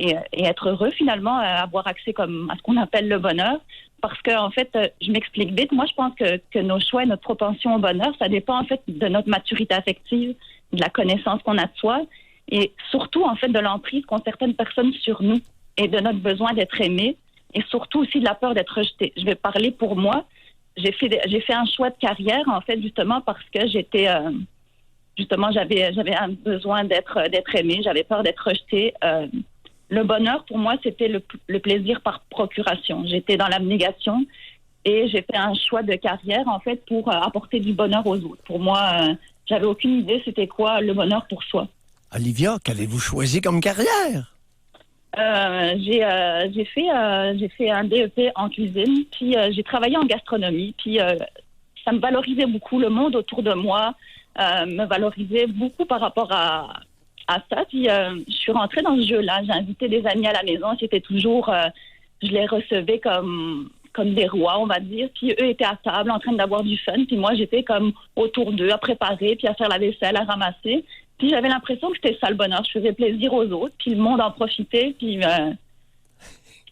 et être heureux finalement, avoir accès comme à ce qu'on appelle le bonheur. Parce que en fait, je m'explique vite. Moi, je pense que nos choix et notre propension au bonheur, ça dépend en fait de notre maturité affective, de la connaissance qu'on a de soi, et surtout en fait de l'emprise qu'ont certaines personnes sur nous et de notre besoin d'être aimé, et surtout aussi de la peur d'être rejeté. Je vais parler pour moi. J'ai fait un choix de carrière en fait justement parce que j'étais justement j'avais un besoin d'être aimé, j'avais peur d'être rejetée. Le bonheur pour moi c'était le plaisir par procuration. J'étais dans l'abnégation et j'ai fait un choix de carrière en fait pour apporter du bonheur aux autres. Pour moi, j'avais aucune idée c'était quoi le bonheur pour soi. Olivia, qu'avez-vous choisi comme carrière? J'ai fait un DEP en cuisine, puis j'ai travaillé en gastronomie, puis ça me valorisait beaucoup. Le monde autour de moi me valorisait beaucoup par rapport à ça. Puis je suis rentrée dans ce jeu-là. J'ai invité des amis à la maison. C'était toujours, je les recevais comme des rois, on va dire. Puis eux étaient à table en train d'avoir du fun. Puis moi, j'étais comme autour d'eux à préparer, puis à faire la vaisselle, à ramasser. Puis j'avais l'impression que c'était ça le bonheur. Je faisais plaisir aux autres, puis le monde en profitait, puis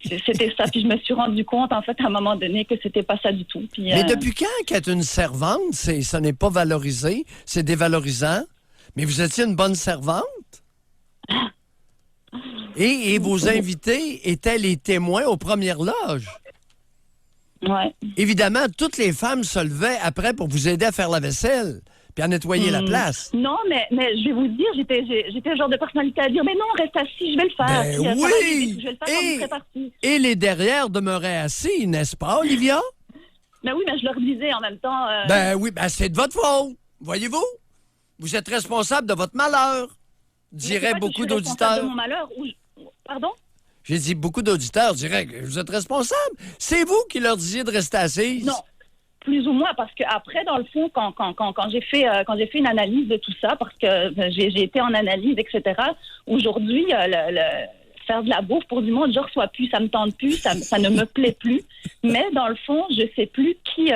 c'était ça. Puis je me suis rendu compte, en fait, à un moment donné, que c'était pas ça du tout. Puis, Mais depuis quand qu'être une servante, ça n'est pas valorisé, c'est dévalorisant? Mais vous étiez une bonne servante? Et vos invités étaient les témoins aux premières loges? Ouais. Évidemment, toutes les femmes se levaient après pour vous aider à faire la vaisselle puis à nettoyer la place. Non, mais je vais vous dire, j'étais le genre de personnalité à dire, mais non, reste assis, je vais le faire. Ben Puis, oui! je vais le faire quand vous serez parti. Et les derrière demeuraient assis, n'est-ce pas, Olivia? Ben oui, mais je leur disais en même temps... Ben oui, c'est de votre faute, voyez-vous? Vous êtes responsable de votre malheur, diraient beaucoup d'auditeurs. De mon malheur, Pardon? J'ai dit beaucoup d'auditeurs diraient que vous êtes responsable. C'est vous qui leur disiez de rester assise. Non, plus ou moins, parce qu'après, dans le fond, quand j'ai fait une analyse de tout ça, parce que j'ai été en analyse, etc., aujourd'hui, faire de la bouffe pour du monde, je reçois plus, ça me tente plus, ça ne me plaît plus. Mais dans le fond, je sais plus qui...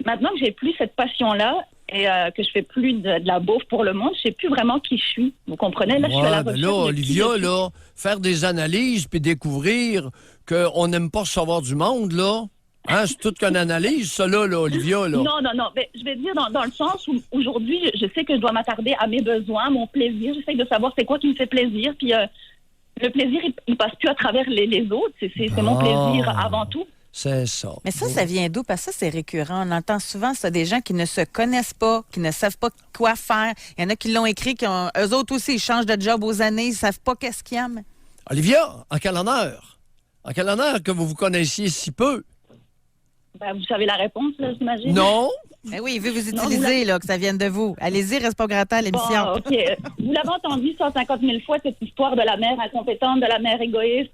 maintenant que j'ai plus cette passion-là, et que je fais plus de la bouffe pour le monde, je sais plus vraiment qui je suis. Vous comprenez? Là, je suis à la recherche là, Olivia, là, faire des analyses puis découvrir qu'on n'aime pas recevoir du monde, là, hein, c'est toute qu'une analyse, ça, là, Olivia, là. Non. Mais je vais dire dans le sens où aujourd'hui, je sais que je dois m'attarder à mes besoins, à mon plaisir. J'essaie de savoir c'est quoi qui me fait plaisir. Puis le plaisir, il passe plus à travers les autres. C'est mon plaisir avant tout. C'est ça. Mais ça vient d'où? Parce que ça, c'est récurrent. On entend souvent ça, des gens qui ne se connaissent pas, qui ne savent pas quoi faire. Il y en a qui l'ont écrit, eux autres aussi, ils changent de job aux années, ils ne savent pas qu'est-ce qu'ils aiment. Olivia, en quel honneur? En quel honneur que vous vous connaissiez si peu? Ben, vous savez la réponse, là, j'imagine? Non. Ben oui, il veut vous utiliser, là, que ça vienne de vous. Allez-y, reste pas grattant à l'émission. Bon, OK. Vous l'avez entendu 150 000 fois, cette histoire de la mère incompétente, de la mère égoïste,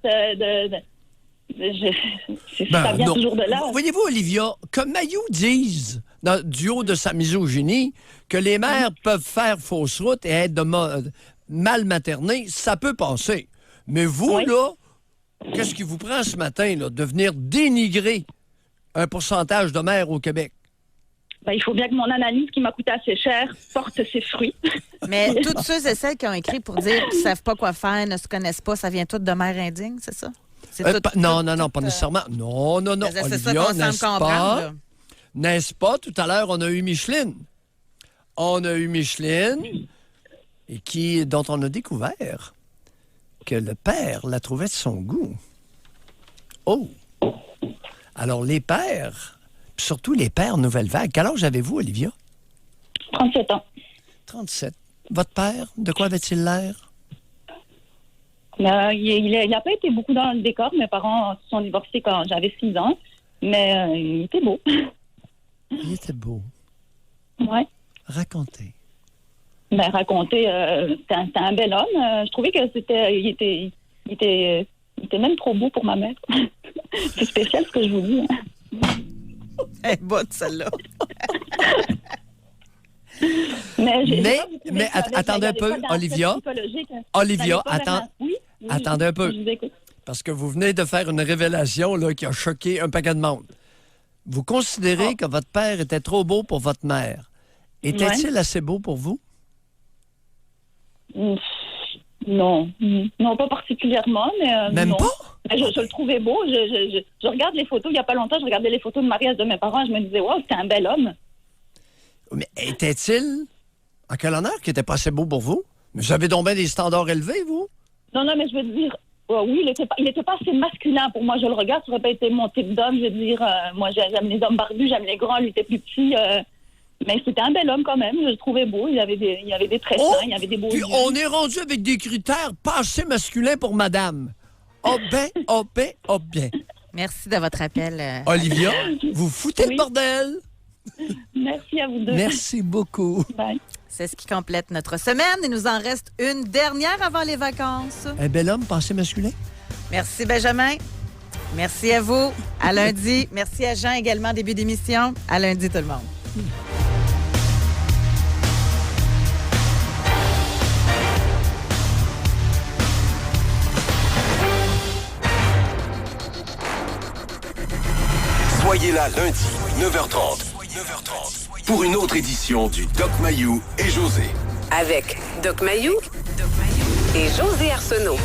ça vient toujours de là. Voyez-vous, Olivia, comme Mayou disent du haut de sa misogynie, que les mères peuvent faire fausse route et être mal maternées, ça peut passer. Mais vous, là, qu'est-ce qui vous prend ce matin, là, de venir dénigrer un pourcentage de mères au Québec? Ben, il faut bien que mon analyse, qui m'a coûté assez cher, porte ses fruits. Mais toutes ceux et celles qui ont écrit pour dire qu'ils ne savent pas quoi faire, ne se connaissent pas, ça vient tout de mères indignes, c'est ça? Non, pas nécessairement. Non, c'est Olivia, ça qu'on n'est-ce semble pas? comprendre, là. N'est-ce pas? Tout à l'heure, on a eu Micheline. Et dont on a découvert que le père la trouvait de son goût. Oh! Alors, les pères, surtout les pères nouvelle vague. Quel âge avez-vous, Olivia? 37 ans. 37. Votre père, de quoi avait-il l'air? Il n'a pas été beaucoup dans le décor. Mes parents se sont divorcés quand j'avais 6 ans. Mais il était beau. Il était beau. Ouais. Racontez. Ben, raconter, c'était un bel homme. Je trouvais que il était même trop beau pour ma mère. C'est spécial ce que je vous dis. Elle est bonne, celle-là. Mais attendez un peu, Olivia. Olivia, attendez un peu. Parce que vous venez de faire une révélation là, qui a choqué un paquet de monde. Vous considérez que votre père était trop beau pour votre mère. Était-il assez beau pour vous? Non. Non, pas particulièrement, mais Même non. pas? Mais je le trouvais beau. Je regarde les photos. Il n'y a pas longtemps, je regardais les photos de mariage de mes parents. Je me disais, wow, c'était un bel homme. Mais était-il en quel honneur qui était pas assez beau pour vous? Vous avez donc bien des standards élevés, vous? Non, mais je veux dire, oui, il était pas assez masculin pour moi. Je le regarde, ça aurait pas été mon type d'homme. Je veux dire, moi, j'aime les hommes barbus, j'aime les grands. Lui était plus petit. Mais c'était un bel homme quand même. Je le trouvais beau. Il avait des traits sains, il avait des beaux Puis yeux. on est rendu avec des critères pas assez masculins pour madame. Oh ben. Merci de votre appel. Olivia, vous foutez le bordel? Merci à vous deux. Merci beaucoup. Bye. C'est ce qui complète notre semaine. Il nous en reste une dernière avant les vacances. Un bel homme, pas assez masculin? Merci, Benjamin. Merci à vous. À lundi. Merci à Jean également, début d'émission. À lundi, tout le monde. Soyez là lundi, 9h30. Pour une autre édition du Doc Mayou et José. Avec Doc Mayou et José Arsenault.